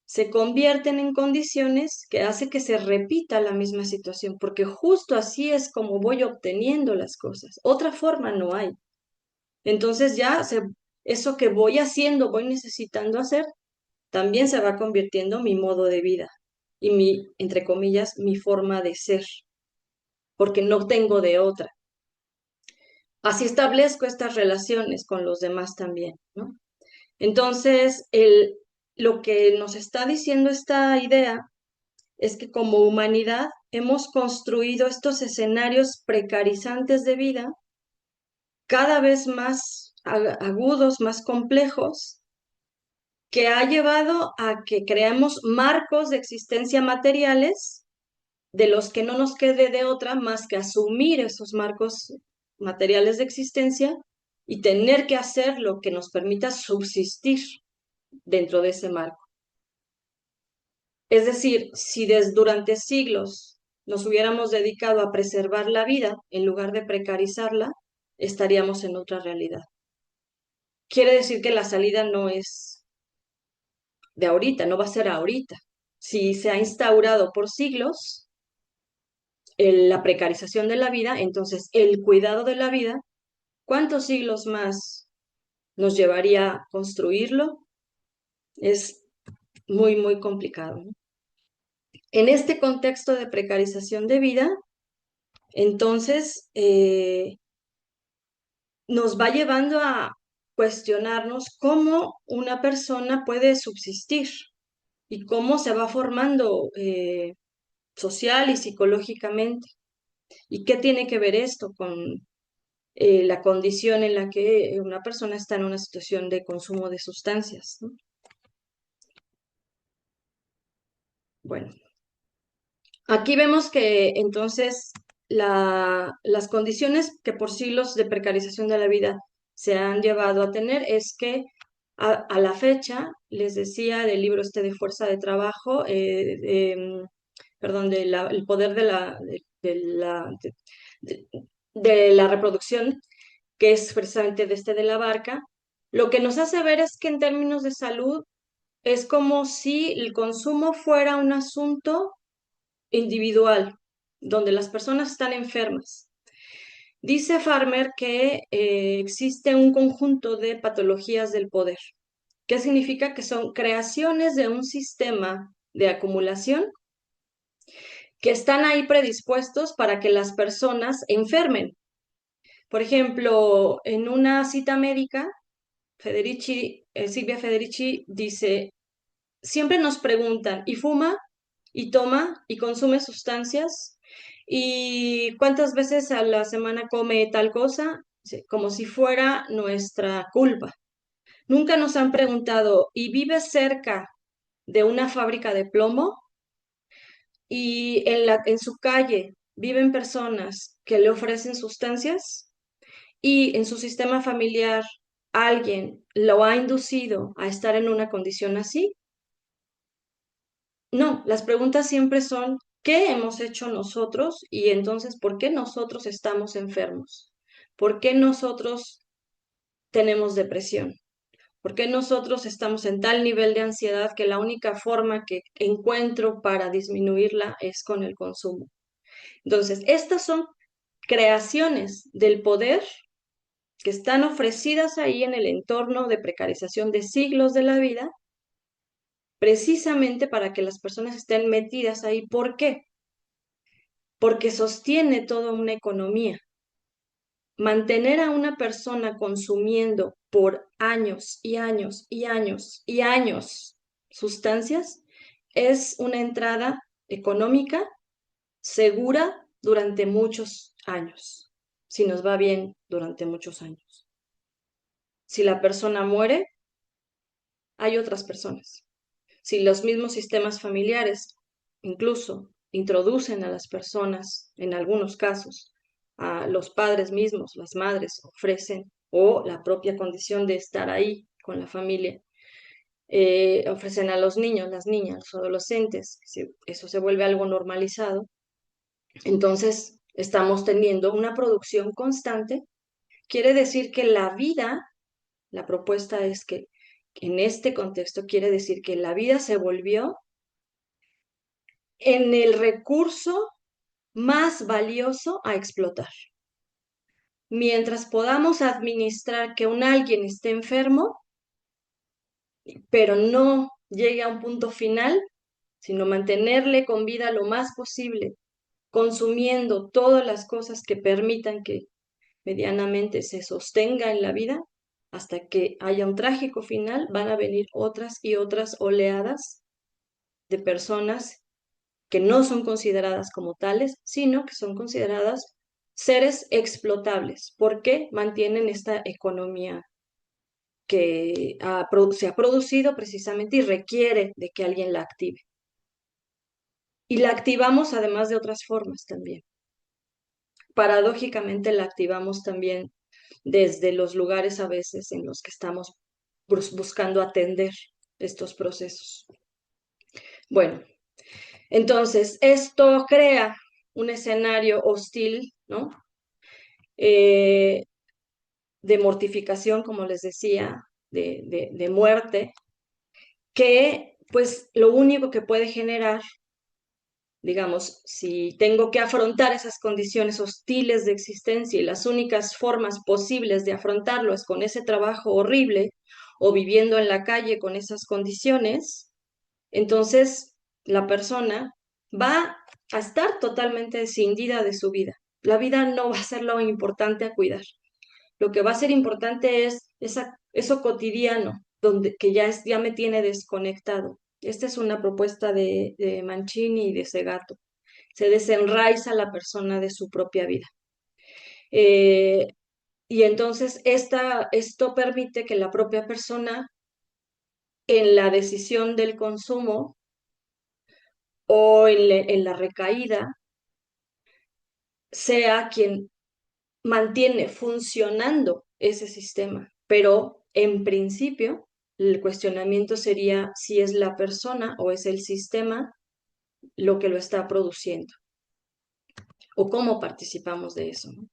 se convierten en condiciones que hace que se repita la misma situación, porque justo así es como voy obteniendo las cosas. Otra forma no hay. Entonces eso que voy haciendo, voy necesitando hacer, también se va convirtiendo mi modo de vida y entre comillas, mi forma de ser, porque no tengo de otra. Así establezco estas relaciones con los demás también, ¿no? Entonces, lo que nos está diciendo esta idea es que como humanidad hemos construido estos escenarios precarizantes de vida cada vez más agudos, más complejos, que ha llevado a que creamos marcos de existencia materiales de los que no nos quede de otra más que asumir esos marcos materiales de existencia y tener que hacer lo que nos permita subsistir dentro de ese marco. Es decir, si durante siglos nos hubiéramos dedicado a preservar la vida en lugar de precarizarla, estaríamos en otra realidad. Quiere decir que la salida no es de ahorita, no va a ser ahorita. Si se ha instaurado por siglos la precarización de la vida, entonces el cuidado de la vida, ¿cuántos siglos más nos llevaría a construirlo? Es muy, muy complicado, ¿no? En este contexto de precarización de vida, entonces nos va llevando a cuestionarnos cómo una persona puede subsistir y cómo se va formando social y psicológicamente. ¿Y qué tiene que ver esto con la condición en la que una persona está en una situación de consumo de sustancias, ¿no? Bueno, aquí vemos que entonces las condiciones que por siglos de precarización de la vida se han llevado a tener es que a la fecha, les decía del libro este de Fuerza de Trabajo, perdón, el poder de, de la reproducción, que es precisamente de la Barca, lo que nos hace ver es que en términos de salud es como si el consumo fuera un asunto individual, donde las personas están enfermas. Dice Farmer que existe un conjunto de patologías del poder. ¿Qué significa? Que son creaciones de un sistema de acumulación que están ahí predispuestos para que las personas enfermen. Por ejemplo, en una cita médica, Silvia Federici dice, siempre nos preguntan, ¿y fuma? ¿Y toma? ¿Y consume sustancias? ¿Y cuántas veces a la semana come tal cosa? Como si fuera nuestra culpa. Nunca nos han preguntado, ¿y vive cerca de una fábrica de plomo? y en su calle viven personas que le ofrecen sustancias y en su sistema familiar alguien lo ha inducido a estar en una condición así. No, las preguntas siempre son, ¿qué hemos hecho nosotros? Y entonces, ¿por qué nosotros estamos enfermos? ¿Por qué nosotros tenemos depresión? ¿Por qué nosotros estamos en tal nivel de ansiedad que la única forma que encuentro para disminuirla es con el consumo? Entonces, estas son creaciones del poder que están ofrecidas ahí en el entorno de precarización de siglos de la vida, precisamente para que las personas estén metidas ahí. ¿Por qué? Porque sostiene toda una economía. Mantener a una persona consumiendo por años y años y años y años sustancias es una entrada económica segura durante muchos años, si nos va bien durante muchos años. Si la persona muere, hay otras personas. Si los mismos sistemas familiares incluso introducen a las personas, en algunos casos, a los padres mismos, las madres ofrecen, o la propia condición de estar ahí con la familia, ofrecen a los niños, las niñas, los adolescentes, eso se vuelve algo normalizado, entonces estamos teniendo una producción constante. Quiere decir que la vida, la propuesta es que en este contexto quiere decir que la vida se volvió en el recurso más valioso a explotar. Mientras podamos administrar que un alguien esté enfermo, pero no llegue a un punto final, sino mantenerle con vida lo más posible, consumiendo todas las cosas que permitan que medianamente se sostenga en la vida, hasta que haya un trágico final, van a venir otras y otras oleadas de personas que no son consideradas como tales, sino que son consideradas seres explotables, porque mantienen esta economía que se ha producido precisamente y requiere de que alguien la active. Y la activamos además de otras formas también. Paradójicamente la activamos también desde los lugares a veces en los que estamos buscando atender estos procesos. Bueno, entonces esto crea un escenario hostil, ¿no? De mortificación, como les decía, de muerte, que pues lo único que puede generar, digamos, si tengo que afrontar esas condiciones hostiles de existencia y las únicas formas posibles de afrontarlo es con ese trabajo horrible o viviendo en la calle con esas condiciones, entonces la persona va a estar totalmente escindida de su vida. La vida no va a ser lo importante a cuidar. Lo que va a ser importante es eso cotidiano, que ya me tiene desconectado. Esta es una propuesta de Mancini y de Segato. Se desenraiza la persona de su propia vida. Eh, y entonces esto permite que la propia persona, en la decisión del consumo o en la recaída, sea quien mantiene funcionando ese sistema, pero en principio el cuestionamiento sería si es la persona o es el sistema lo que lo está produciendo o cómo participamos de eso, ¿no?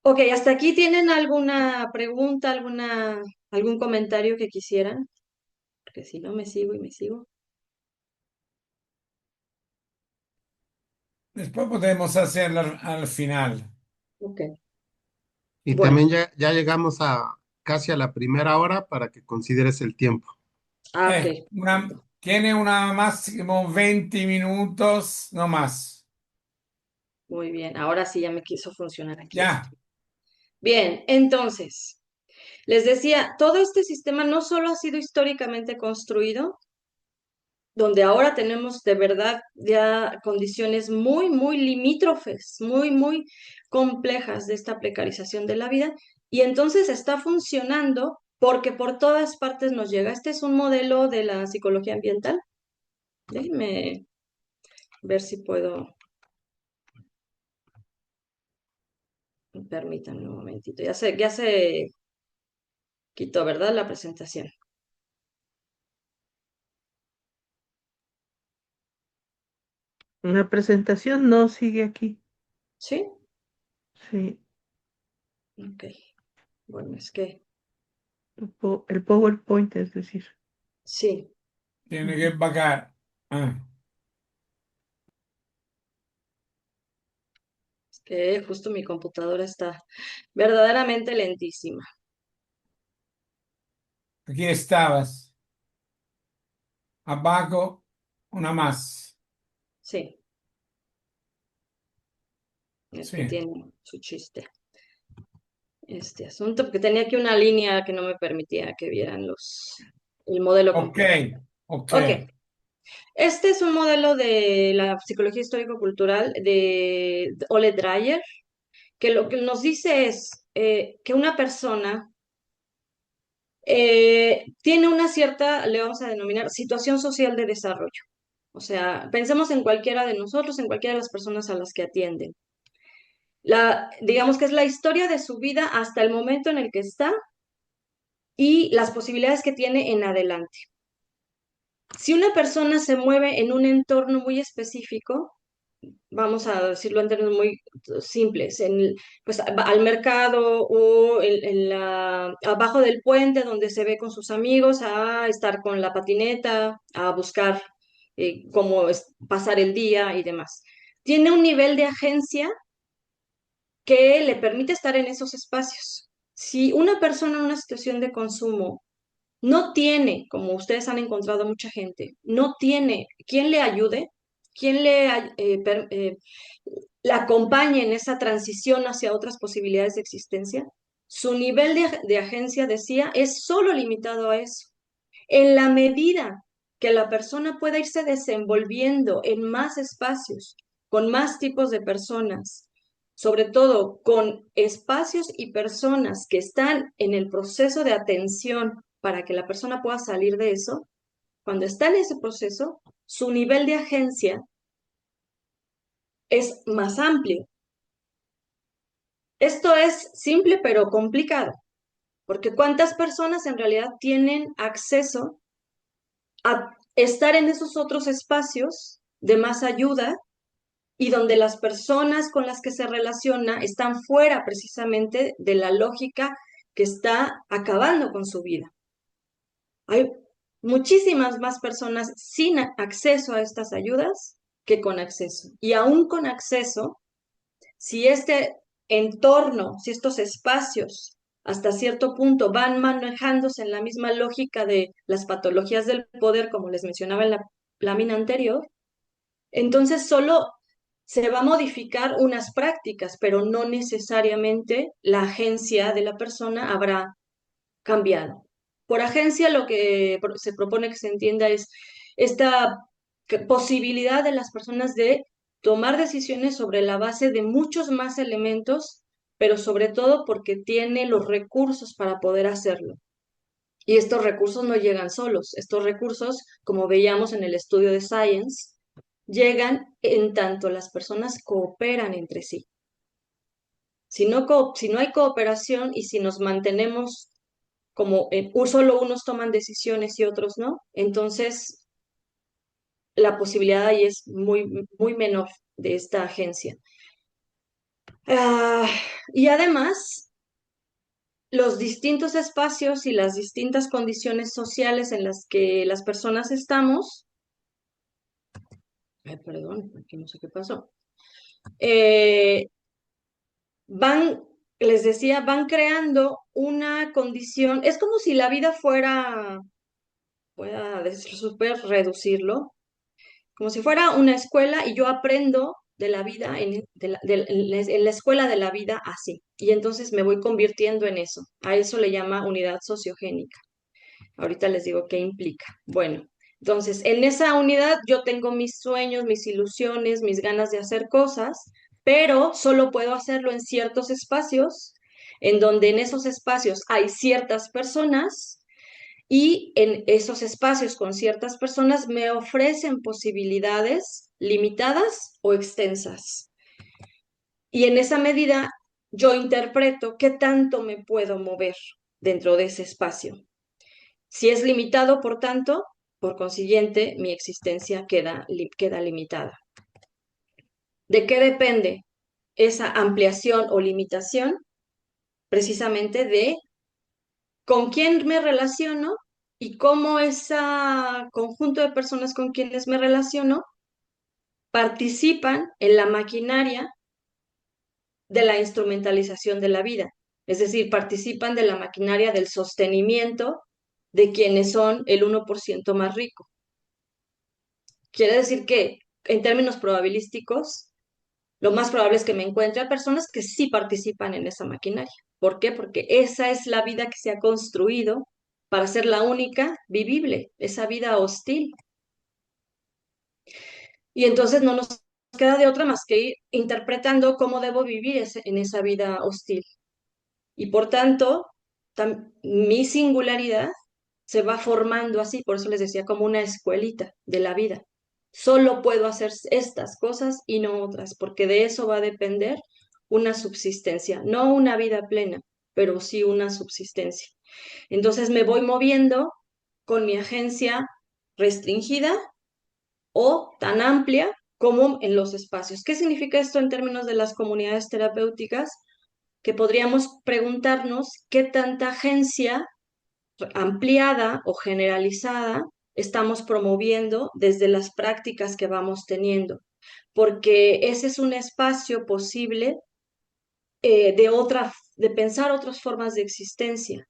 Ok, ¿hasta aquí tienen alguna pregunta, algún comentario que quisieran? Porque si no, me sigo y me sigo. Después podemos hacerlo al final. Ok, Y bueno, también ya llegamos a casi a la primera hora para que consideres el tiempo. ok, Tiene una máximo 20 minutos, no más. muy bien. Ahora sí ya me quiso funcionar aquí esto. Ya. Bien, entonces, les decía, todo este sistema no solo ha sido históricamente construido, donde ahora tenemos de verdad ya condiciones muy, muy limítrofes, muy, muy complejas de esta precarización de la vida, y entonces está funcionando porque por todas partes nos llega. Este es un modelo de la psicología ambiental Déjenme ver si puedo. Permítanme un momentito. Ya se quitó, ¿verdad? La presentación. La presentación no sigue aquí. ¿Sí? Sí, Ok. Bueno, es que el PowerPoint, es decir. sí. Tiene que bajar. Ah, Es que justo mi computadora está verdaderamente lentísima. aquí estabas. Abajo, una más. Sí, es que Sí. tiene su chiste este asunto, porque tenía aquí una línea que no me permitía que vieran el modelo Ok, completo. ok. Ok, este es un modelo de la psicología histórico-cultural de Ole Dreyer, que lo que nos dice es que una persona tiene una cierta, le vamos a denominar, situación social de desarrollo. O sea, pensemos en cualquiera de nosotros, en cualquiera de las personas a las que atienden. Digamos que es la historia de su vida hasta el momento en el que está y las posibilidades que tiene en adelante. Si una persona se mueve en un entorno muy específico, vamos a decirlo en términos muy simples, pues al mercado o abajo del puente donde se ve con sus amigos a estar con la patineta, a buscar pasar el día y demás. Tiene un nivel de agencia que le permite estar en esos espacios. Si una persona en una situación de consumo no tiene, como ustedes han encontrado mucha gente, no tiene quien le ayude, quien la acompañe en esa transición hacia otras posibilidades de existencia, su nivel de agencia, decía, es solo limitado a eso. En la medida que la persona pueda irse desenvolviendo en más espacios, con más tipos de personas, sobre todo con espacios y personas que están en el proceso de atención para que la persona pueda salir de eso, cuando está en ese proceso, su nivel de agencia es más amplio. Esto es simple pero complicado, porque ¿cuántas personas en realidad tienen acceso a estar en esos otros espacios de más ayuda y donde las personas con las que se relaciona están fuera precisamente de la lógica que está acabando con su vida? Hay muchísimas más personas sin acceso a estas ayudas que con acceso. Y aún con acceso, si este entorno, si estos espacios hasta cierto punto van manejándose en la misma lógica de las patologías del poder, como les mencionaba en la lámina anterior, entonces solo se va a modificar unas prácticas, pero no necesariamente la agencia de la persona habrá cambiado. Por agencia lo que se propone que se entienda es esta posibilidad de las personas de tomar decisiones sobre la base de muchos más elementos, pero sobre todo porque tiene los recursos para poder hacerlo. Y estos recursos no llegan solos. Estos recursos, como veíamos en el estudio de Science, llegan en tanto las personas cooperan entre sí. Si no hay cooperación y si nos mantenemos como solo unos toman decisiones y otros no, entonces la posibilidad ahí es muy, muy menor de esta agencia. Ah, y además, los distintos espacios y las distintas condiciones sociales en las que las personas estamos, perdón, aquí no sé qué pasó, eh, van, les decía, van creando una condición, es como si la vida fuera, voy a súper reducirlo, como si fuera una escuela y yo aprendo de la vida, en la escuela de la vida así. Y entonces me voy convirtiendo en eso. A eso le llama unidad sociogénica. Ahorita les digo qué implica. Bueno, entonces en esa unidad yo tengo mis sueños, mis ilusiones, mis ganas de hacer cosas, pero solo puedo hacerlo en ciertos espacios, en donde en esos espacios hay ciertas personas y en esos espacios con ciertas personas me ofrecen posibilidades limitadas o extensas. Y en esa medida yo interpreto qué tanto me puedo mover dentro de ese espacio. Si es limitado, por tanto, por consiguiente, mi existencia queda limitada. ¿De qué depende esa ampliación o limitación? Precisamente de con quién me relaciono y cómo ese conjunto de personas con quienes me relaciono participan en la maquinaria de la instrumentalización de la vida. Es decir, participan de la maquinaria del sostenimiento de quienes son el 1% más rico. Quiere decir que, en términos probabilísticos, lo más probable es que me encuentre a personas que sí participan en esa maquinaria. ¿Por qué? Porque esa es la vida que se ha construido para ser la única vivible, esa vida hostil. Y entonces no nos queda de otra más que ir interpretando cómo debo vivir en esa vida hostil. Y por tanto, mi singularidad se va formando así, por eso les decía, como una escuelita de la vida. Solo puedo hacer estas cosas y no otras, porque de eso va a depender una subsistencia, no una vida plena, pero sí una subsistencia. Entonces me voy moviendo con mi agencia restringida o tan amplia como en los espacios. ¿Qué significa esto en términos de las comunidades terapéuticas? Que podríamos preguntarnos qué tanta agencia ampliada o generalizada estamos promoviendo desde las prácticas que vamos teniendo, porque ese es un espacio posible de pensar otras formas de existencia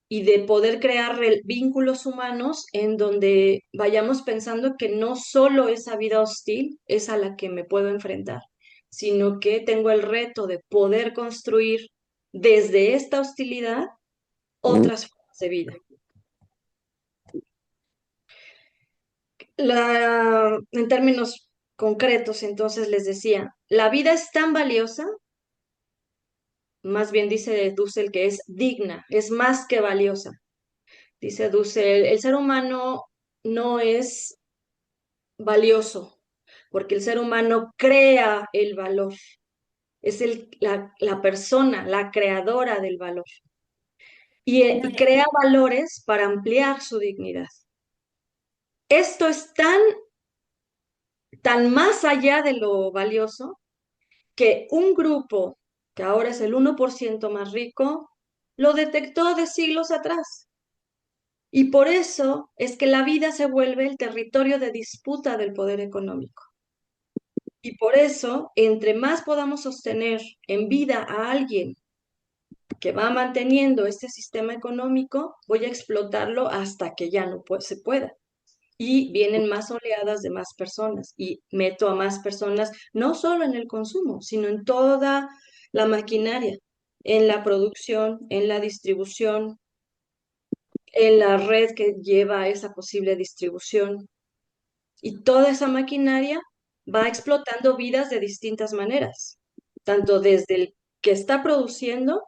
y de poder crear vínculos humanos en donde vayamos pensando que no solo esa vida hostil es a la que me puedo enfrentar, sino que tengo el reto de poder construir desde esta hostilidad otras formas de vida. En términos concretos, entonces les decía, la vida es tan valiosa, más bien dice Dussel que es digna, es más que valiosa. Dice Dussel, el ser humano no es valioso, porque el ser humano crea el valor, es la persona, la creadora del valor, y crea valores para ampliar su dignidad. Esto es tan más allá de lo valioso que un grupo, que ahora es el 1% más rico, lo detectó de siglos atrás. Y por eso es que la vida se vuelve el territorio de disputa del poder económico. Y por eso, entre más podamos sostener en vida a alguien que va manteniendo este sistema económico, voy a explotarlo hasta que ya no se pueda. Y vienen más oleadas de más personas y meto a más personas, no solo en el consumo, sino en toda la maquinaria, en la producción, en la distribución, en la red que lleva a esa posible distribución. Y toda esa maquinaria va explotando vidas de distintas maneras, tanto desde el que está produciendo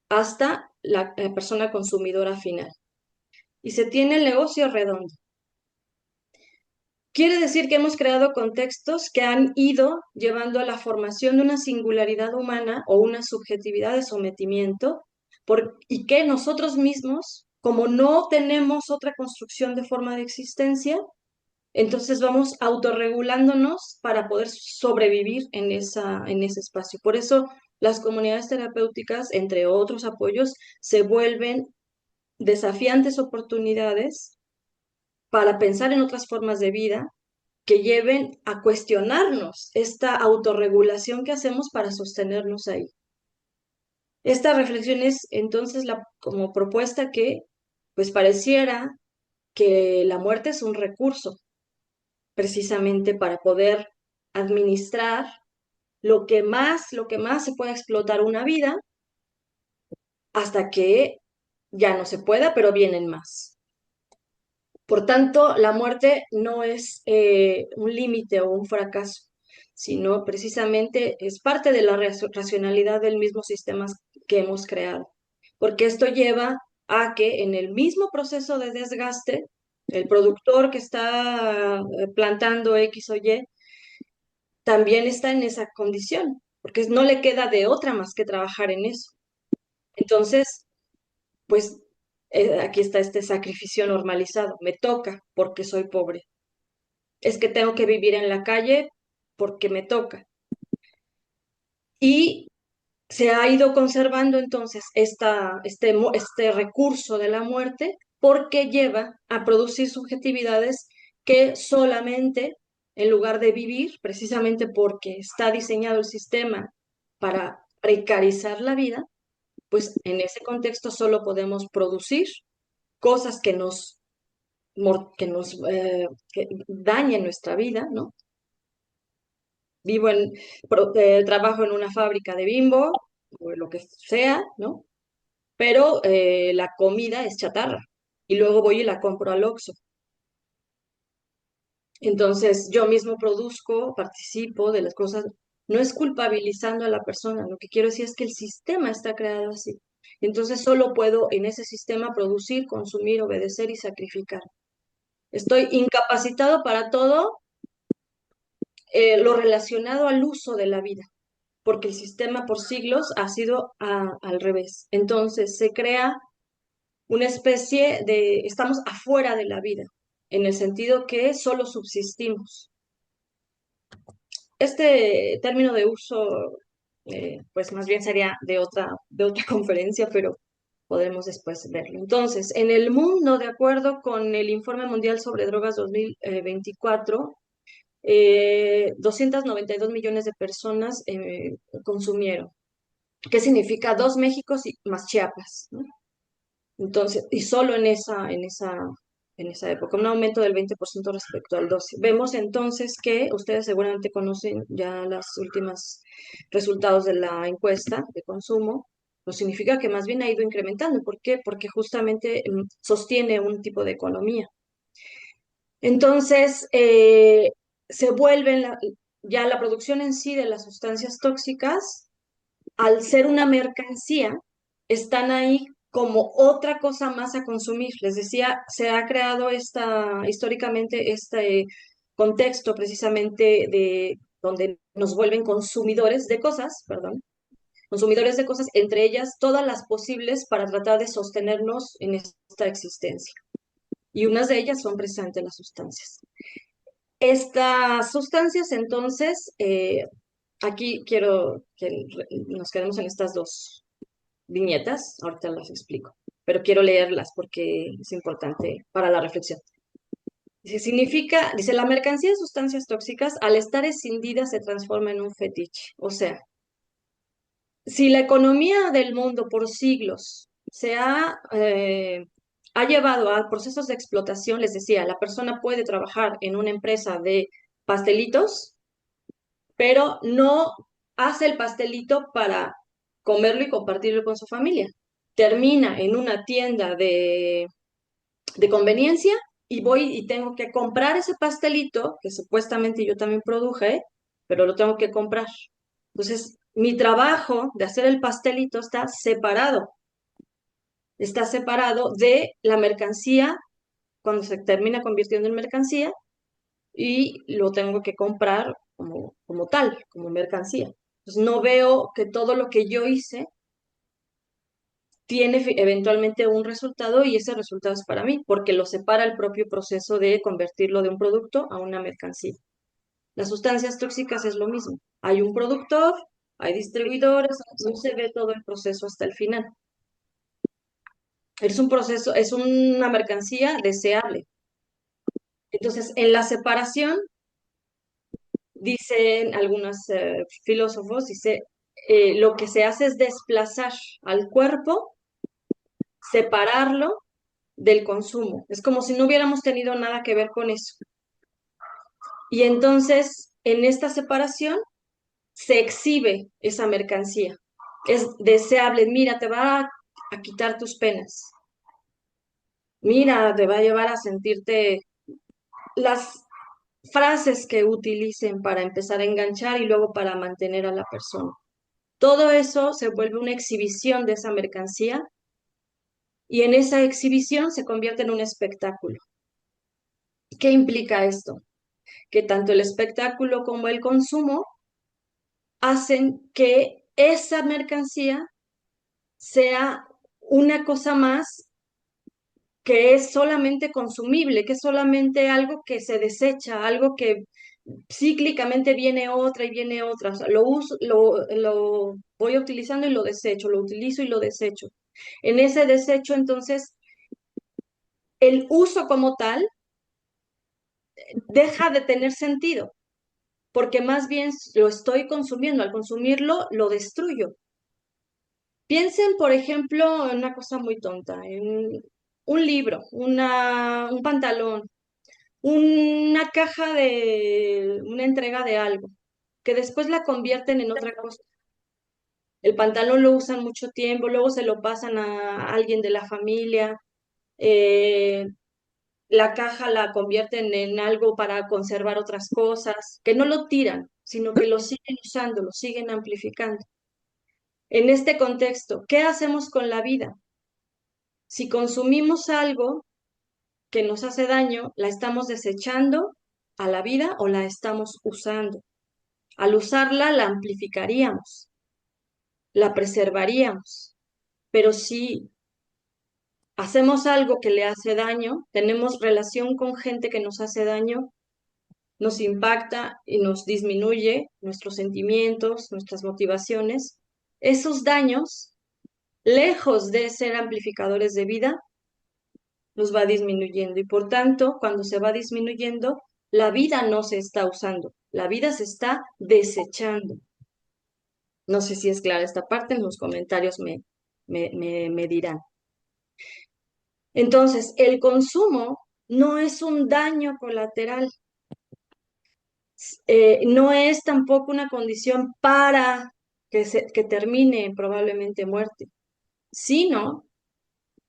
hasta la persona consumidora final. Y se tiene el negocio redondo. Quiere decir que hemos creado contextos que han ido llevando a la formación de una singularidad humana o una subjetividad de sometimiento, y que nosotros mismos, como no tenemos otra construcción de forma de existencia, entonces vamos autorregulándonos para poder sobrevivir en ese espacio. Por eso las comunidades terapéuticas, entre otros apoyos, se vuelven desafiantes oportunidades para pensar en otras formas de vida que lleven a cuestionarnos esta autorregulación que hacemos para sostenernos ahí. Esta reflexión es entonces como propuesta que pues pareciera que la muerte es un recurso precisamente para poder administrar lo que más se pueda explotar una vida hasta que ya no se pueda, pero vienen más. Por tanto, la muerte no es un límite o un fracaso, sino precisamente es parte de la racionalidad del mismo sistema que hemos creado, porque esto lleva a que en el mismo proceso de desgaste, el productor que está plantando X o Y también está en esa condición, porque no le queda de otra más que trabajar en eso. Entonces, pues aquí está este sacrificio normalizado. Me toca porque soy pobre. Es que tengo que vivir en la calle porque me toca. Y se ha ido conservando entonces este recurso de la muerte porque lleva a producir subjetividades que solamente, en lugar de vivir, precisamente porque está diseñado el sistema para precarizar la vida, pues en ese contexto solo podemos producir cosas que dañen nuestra vida, ¿no? Trabajo en una fábrica de Bimbo, o lo que sea, ¿no? Pero la comida es chatarra y luego voy y la compro al Oxxo. Entonces yo mismo produzco, participo de las cosas, no es culpabilizando a la persona, lo que quiero decir es que el sistema está creado así. Entonces solo puedo en ese sistema producir, consumir, obedecer y sacrificar. Estoy incapacitado para todo lo relacionado al uso de la vida, porque el sistema por siglos ha sido al revés. Entonces se crea una especie estamos afuera de la vida, en el sentido que solo subsistimos. Este término de uso, pues más bien sería de otra conferencia, pero podremos después verlo. Entonces, en el mundo, de acuerdo con el Informe Mundial sobre Drogas 2024, 292 millones de personas consumieron. ¿Qué significa? Dos Méxicos y más Chiapas, ¿no? Entonces, y solo en esa época, un aumento del 20% respecto al 12. Vemos entonces que ustedes seguramente conocen ya los últimos resultados de la encuesta de consumo, pues significa que más bien ha ido incrementando. ¿Por qué? Porque justamente sostiene un tipo de economía. Entonces, se vuelven ya la producción en sí de las sustancias tóxicas, al ser una mercancía, están ahí como otra cosa más a consumir. Les decía, se ha creado históricamente este contexto precisamente de donde nos vuelven consumidores de cosas, perdón, consumidores de cosas, entre ellas todas las posibles para tratar de sostenernos en esta existencia. Y unas de ellas son precisamente las sustancias. Estas sustancias, entonces, aquí quiero que nos quedemos en estas dos viñetas, ahorita las explico, pero quiero leerlas porque es importante para la reflexión. Dice, la mercancía de sustancias tóxicas al estar escindida se transforma en un fetiche. O sea, si la economía del mundo por siglos ha llevado a procesos de explotación, les decía, la persona puede trabajar en una empresa de pastelitos, pero no hace el pastelito para comerlo y compartirlo con su familia. Termina en una tienda de conveniencia y voy y tengo que comprar ese pastelito que supuestamente yo también produje, pero lo tengo que comprar. Entonces, mi trabajo de hacer el pastelito está separado de la mercancía cuando se termina convirtiendo en mercancía y lo tengo que comprar como tal, como mercancía. Entonces, no veo que todo lo que yo hice tiene eventualmente un resultado y ese resultado es para mí, porque lo separa el propio proceso de convertirlo de un producto a una mercancía. Las sustancias tóxicas es lo mismo. Hay un productor, hay distribuidores, no se ve todo el proceso hasta el final. Es un proceso, es una mercancía deseable. Entonces, en la separación, dicen algunos filósofos, lo que se hace es desplazar al cuerpo, separarlo del consumo. Es como si no hubiéramos tenido nada que ver con eso. Y entonces, en esta separación, se exhibe esa mercancía. Es deseable, mira, te va a quitar tus penas. Mira, te va a llevar a sentirte las frases que utilicen para empezar a enganchar y luego para mantener a la persona. Todo eso se vuelve una exhibición de esa mercancía y en esa exhibición se convierte en un espectáculo. ¿Qué implica esto? Que tanto el espectáculo como el consumo hacen que esa mercancía sea una cosa más que es solamente consumible, que es solamente algo que se desecha, algo que cíclicamente viene otra y viene otra. O sea, lo voy utilizando y lo desecho, lo utilizo y lo desecho. En ese desecho, entonces, el uso como tal deja de tener sentido, porque más bien lo estoy consumiendo. Al consumirlo, lo destruyo. Piensen, por ejemplo, en una cosa muy tonta, en un libro, un pantalón, una caja de una entrega de algo, que después la convierten en otra cosa. El pantalón lo usan mucho tiempo, luego se lo pasan a alguien de la familia, eh, la caja la convierten en algo para conservar otras cosas, que no lo tiran, sino que lo siguen usando, lo siguen amplificando. En este contexto, ¿qué hacemos con la vida? Si consumimos algo que nos hace daño, ¿la estamos desechando a la vida o la estamos usando? Al usarla, la amplificaríamos, la preservaríamos, pero si hacemos algo que le hace daño, tenemos relación con gente que nos hace daño, nos impacta y nos disminuye nuestros sentimientos, nuestras motivaciones, esos daños, lejos de ser amplificadores de vida, nos va disminuyendo y por tanto, cuando se va disminuyendo, la vida no se está usando, la vida se está desechando. No sé si es clara esta parte, en los comentarios me dirán. Entonces, el consumo no es un daño colateral, no es tampoco una condición para que termine en probablemente muerte, sino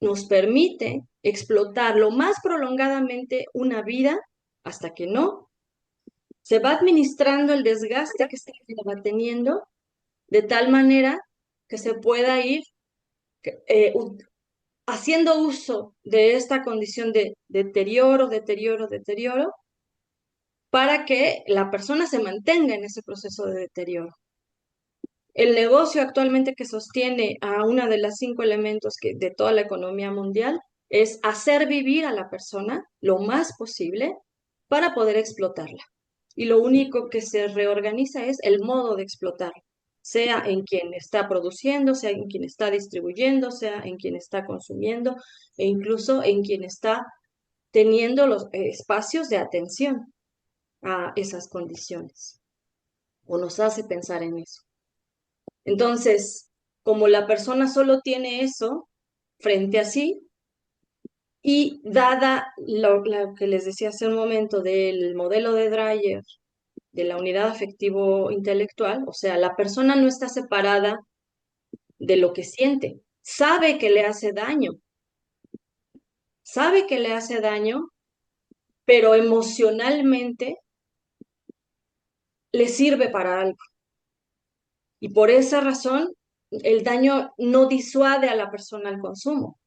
nos permite explotar lo más prolongadamente una vida hasta que no. Se va administrando el desgaste que esta vida va teniendo de tal manera que se pueda ir eh, haciendo uso de esta condición de deterioro, deterioro, deterioro, para que la persona se mantenga en ese proceso de deterioro. El negocio actualmente que sostiene a una de las 5 elementos de toda la economía mundial es hacer vivir a la persona lo más posible para poder explotarla. Y lo único que se reorganiza es el modo de explotarla, sea en quien está produciendo, sea en quien está distribuyendo, sea en quien está consumiendo e incluso en quien está teniendo los espacios de atención a esas condiciones o nos hace pensar en eso. Entonces, como la persona solo tiene eso frente a sí, y dada lo que les decía hace un momento del modelo de Dreyer, de la unidad afectivo-intelectual, o sea, la persona no está separada de lo que siente, sabe que le hace daño, pero emocionalmente le sirve para algo. Y por esa razón, el daño no disuade a la persona al consumo,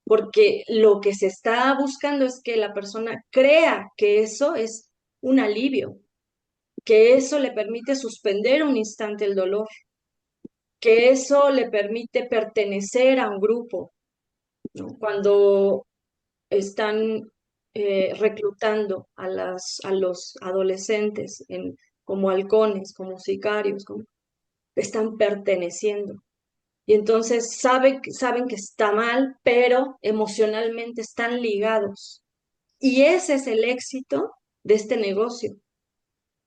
porque lo que se está buscando es que la persona crea que eso es un alivio, que eso le permite suspender un instante el dolor, que eso le permite pertenecer a un grupo, ¿no? Cuando están reclutando a los adolescentes como halcones, como sicarios, están perteneciendo. Y entonces saben que está mal, pero emocionalmente están ligados. Y ese es el éxito de este negocio,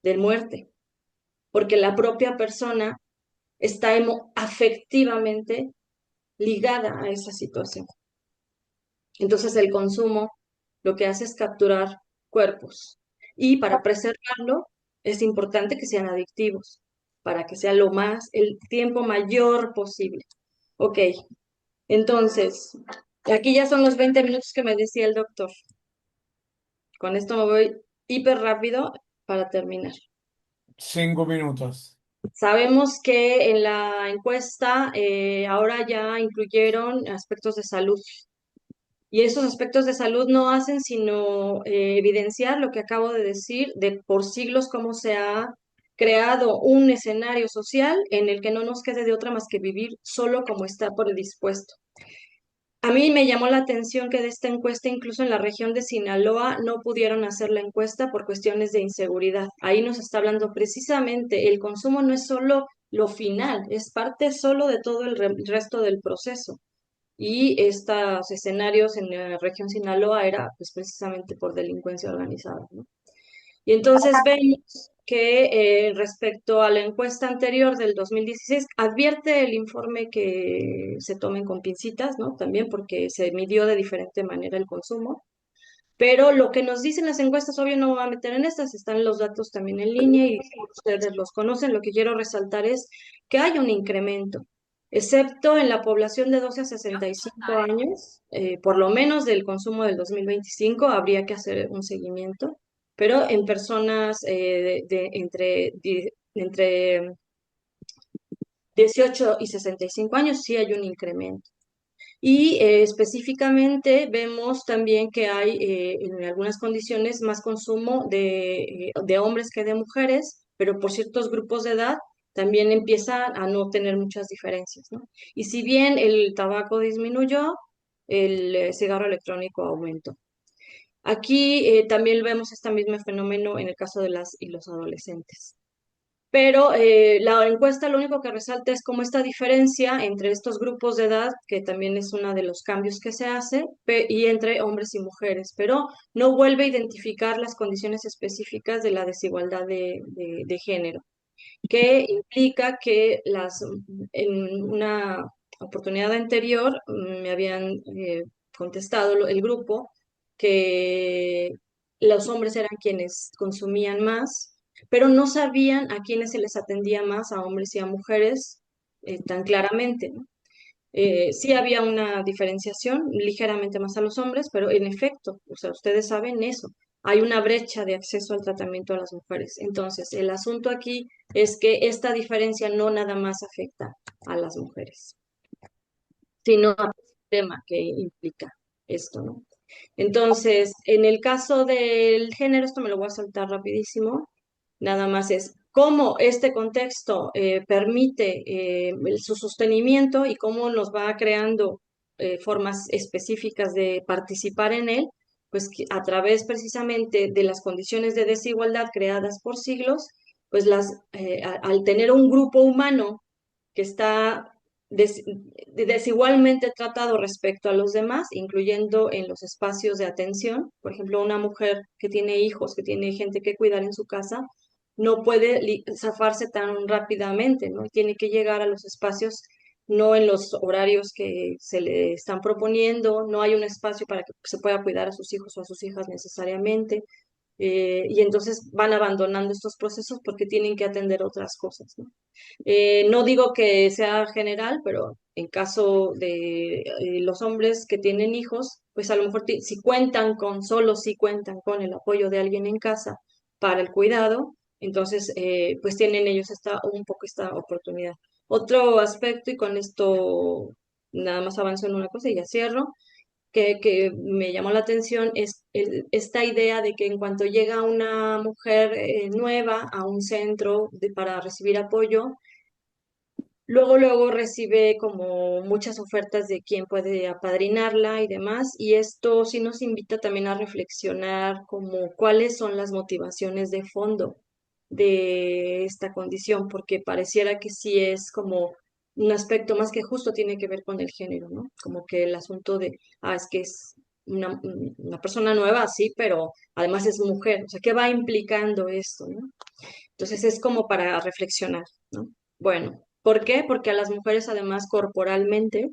del muerte, porque la propia persona está afectivamente ligada a esa situación. Entonces el consumo lo que hace es capturar cuerpos. Y para preservarlo es importante que sean adictivos, para que sea el tiempo mayor posible. Ok, entonces, aquí ya son los 20 minutos que me decía el doctor. Con esto me voy hiper rápido para terminar. 5 minutos. Sabemos que en la encuesta ahora ya incluyeron aspectos de salud, Y esos aspectos de salud no hacen sino evidenciar lo que acabo de decir, de por siglos cómo se ha creado un escenario social en el que no nos quede de otra más que vivir solo como está predispuesto. A mí me llamó la atención que de esta encuesta, incluso en la región de Sinaloa, no pudieron hacer la encuesta por cuestiones de inseguridad. Ahí nos está hablando precisamente, el consumo no es solo lo final, es parte solo de todo el resto del proceso. Y estos escenarios en la región Sinaloa era pues precisamente por delincuencia organizada, ¿no? Y entonces vemos que respecto a la encuesta anterior del 2016, advierte el informe que se tomen con pincitas, ¿no? También porque se midió de diferente manera el consumo. Pero lo que nos dicen las encuestas, obvio no me voy a meter en estas, están los datos también en línea y ustedes los conocen. Lo que quiero resaltar es que hay un incremento, excepto en la población de 12 a 65 años, por lo menos del consumo del 2025, habría que hacer un seguimiento, pero en personas entre 18 y 65 años sí hay un incremento. Y específicamente vemos también que hay en algunas condiciones más consumo de hombres que de mujeres, pero por ciertos grupos de edad también empieza a no tener muchas diferencias, ¿no? Y si bien el tabaco disminuyó, el cigarro electrónico aumentó. Aquí también vemos este mismo fenómeno en el caso de las y los adolescentes. Pero la encuesta lo único que resalta es como esta diferencia entre estos grupos de edad, que también es uno de los cambios que se hace, y entre hombres y mujeres, pero no vuelve a identificar las condiciones específicas de la desigualdad de género, que implica que en una oportunidad anterior me habían contestado el grupo que los hombres eran quienes consumían más, pero no sabían a quiénes se les atendía más, a hombres y a mujeres, tan claramente, ¿no? Sí había una diferenciación ligeramente más a los hombres, pero en efecto, o sea, ustedes saben eso, hay una brecha de acceso al tratamiento a las mujeres. Entonces, el asunto aquí es que esta diferencia no nada más afecta a las mujeres, sino al sistema que implica esto, ¿no? Entonces, en el caso del género, esto me lo voy a saltar rapidísimo, nada más es cómo este contexto permite su sostenimiento y cómo nos va creando formas específicas de participar en él, pues a través precisamente de las condiciones de desigualdad creadas por siglos, pues al tener un grupo humano que está desigualmente tratado respecto a los demás, incluyendo en los espacios de atención. Por ejemplo, una mujer que tiene hijos, que tiene gente que cuidar en su casa, no puede zafarse tan rápidamente, ¿no? Tiene que llegar a los espacios no en los horarios que se le están proponiendo, no hay un espacio para que se pueda cuidar a sus hijos o a sus hijas necesariamente, y entonces van abandonando estos procesos porque tienen que atender otras cosas, ¿no? No digo que sea general, pero en caso de los hombres que tienen hijos, pues a lo mejor si cuentan con, solo si cuentan con el apoyo de alguien en casa para el cuidado, entonces pues tienen ellos un poco esta oportunidad. Otro aspecto, y con esto nada más avanzo en una cosa y ya cierro, que me llamó la atención es esta idea de que en cuanto llega una mujer nueva a un centro para recibir apoyo, luego recibe como muchas ofertas de quién puede apadrinarla y demás, y esto sí nos invita también a reflexionar como cuáles son las motivaciones de fondo de esta condición, porque pareciera que sí es como un aspecto más que justo tiene que ver con el género, ¿no? Como que el asunto de, es que es una persona nueva, sí, pero además es mujer, o sea, ¿qué va implicando esto, ¿no? Entonces es como para reflexionar, ¿no? Bueno, ¿por qué? Porque a las mujeres además corporalmente,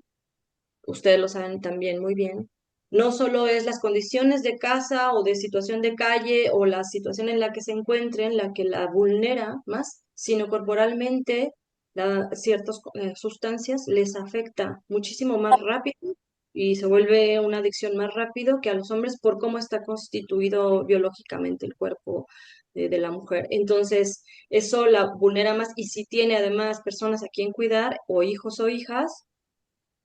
ustedes lo saben también muy bien, no solo es las condiciones de casa o de situación de calle o la situación en la que se encuentren la que la vulnera más, sino corporalmente ciertas sustancias les afecta muchísimo más rápido y se vuelve una adicción más rápido que a los hombres por cómo está constituido biológicamente el cuerpo de la mujer. Entonces, eso la vulnera más y si tiene además personas a quien cuidar o hijos o hijas,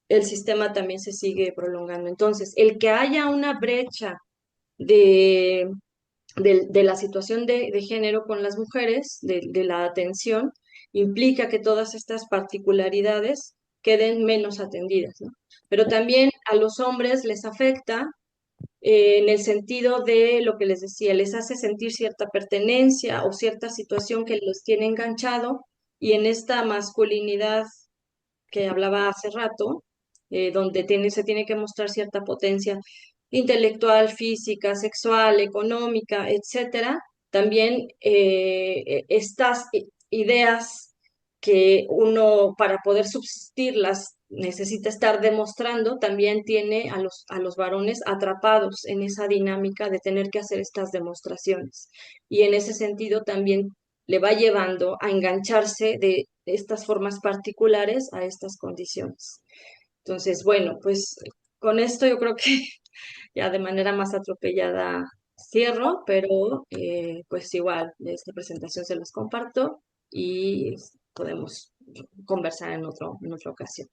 el sistema también se sigue prolongando. Entonces, el que haya una brecha de, de la situación de género con las mujeres, de la atención, implica que todas estas particularidades queden menos atendidas, ¿no? Pero también a los hombres les afecta en el sentido de lo que les decía, les hace sentir cierta pertenencia o cierta situación que los tiene enganchado y en esta masculinidad que hablaba hace rato, donde se tiene que mostrar cierta potencia intelectual, física, sexual, económica, etcétera, también estas ideas que uno para poder subsistirlas necesita estar demostrando, también tiene a los varones atrapados en esa dinámica de tener que hacer estas demostraciones. Y en ese sentido también le va llevando a engancharse de estas formas particulares a estas condiciones. Entonces, bueno, pues con esto yo creo que ya de manera más atropellada cierro, pero pues igual, esta presentación se los comparto y podemos conversar en otra ocasión.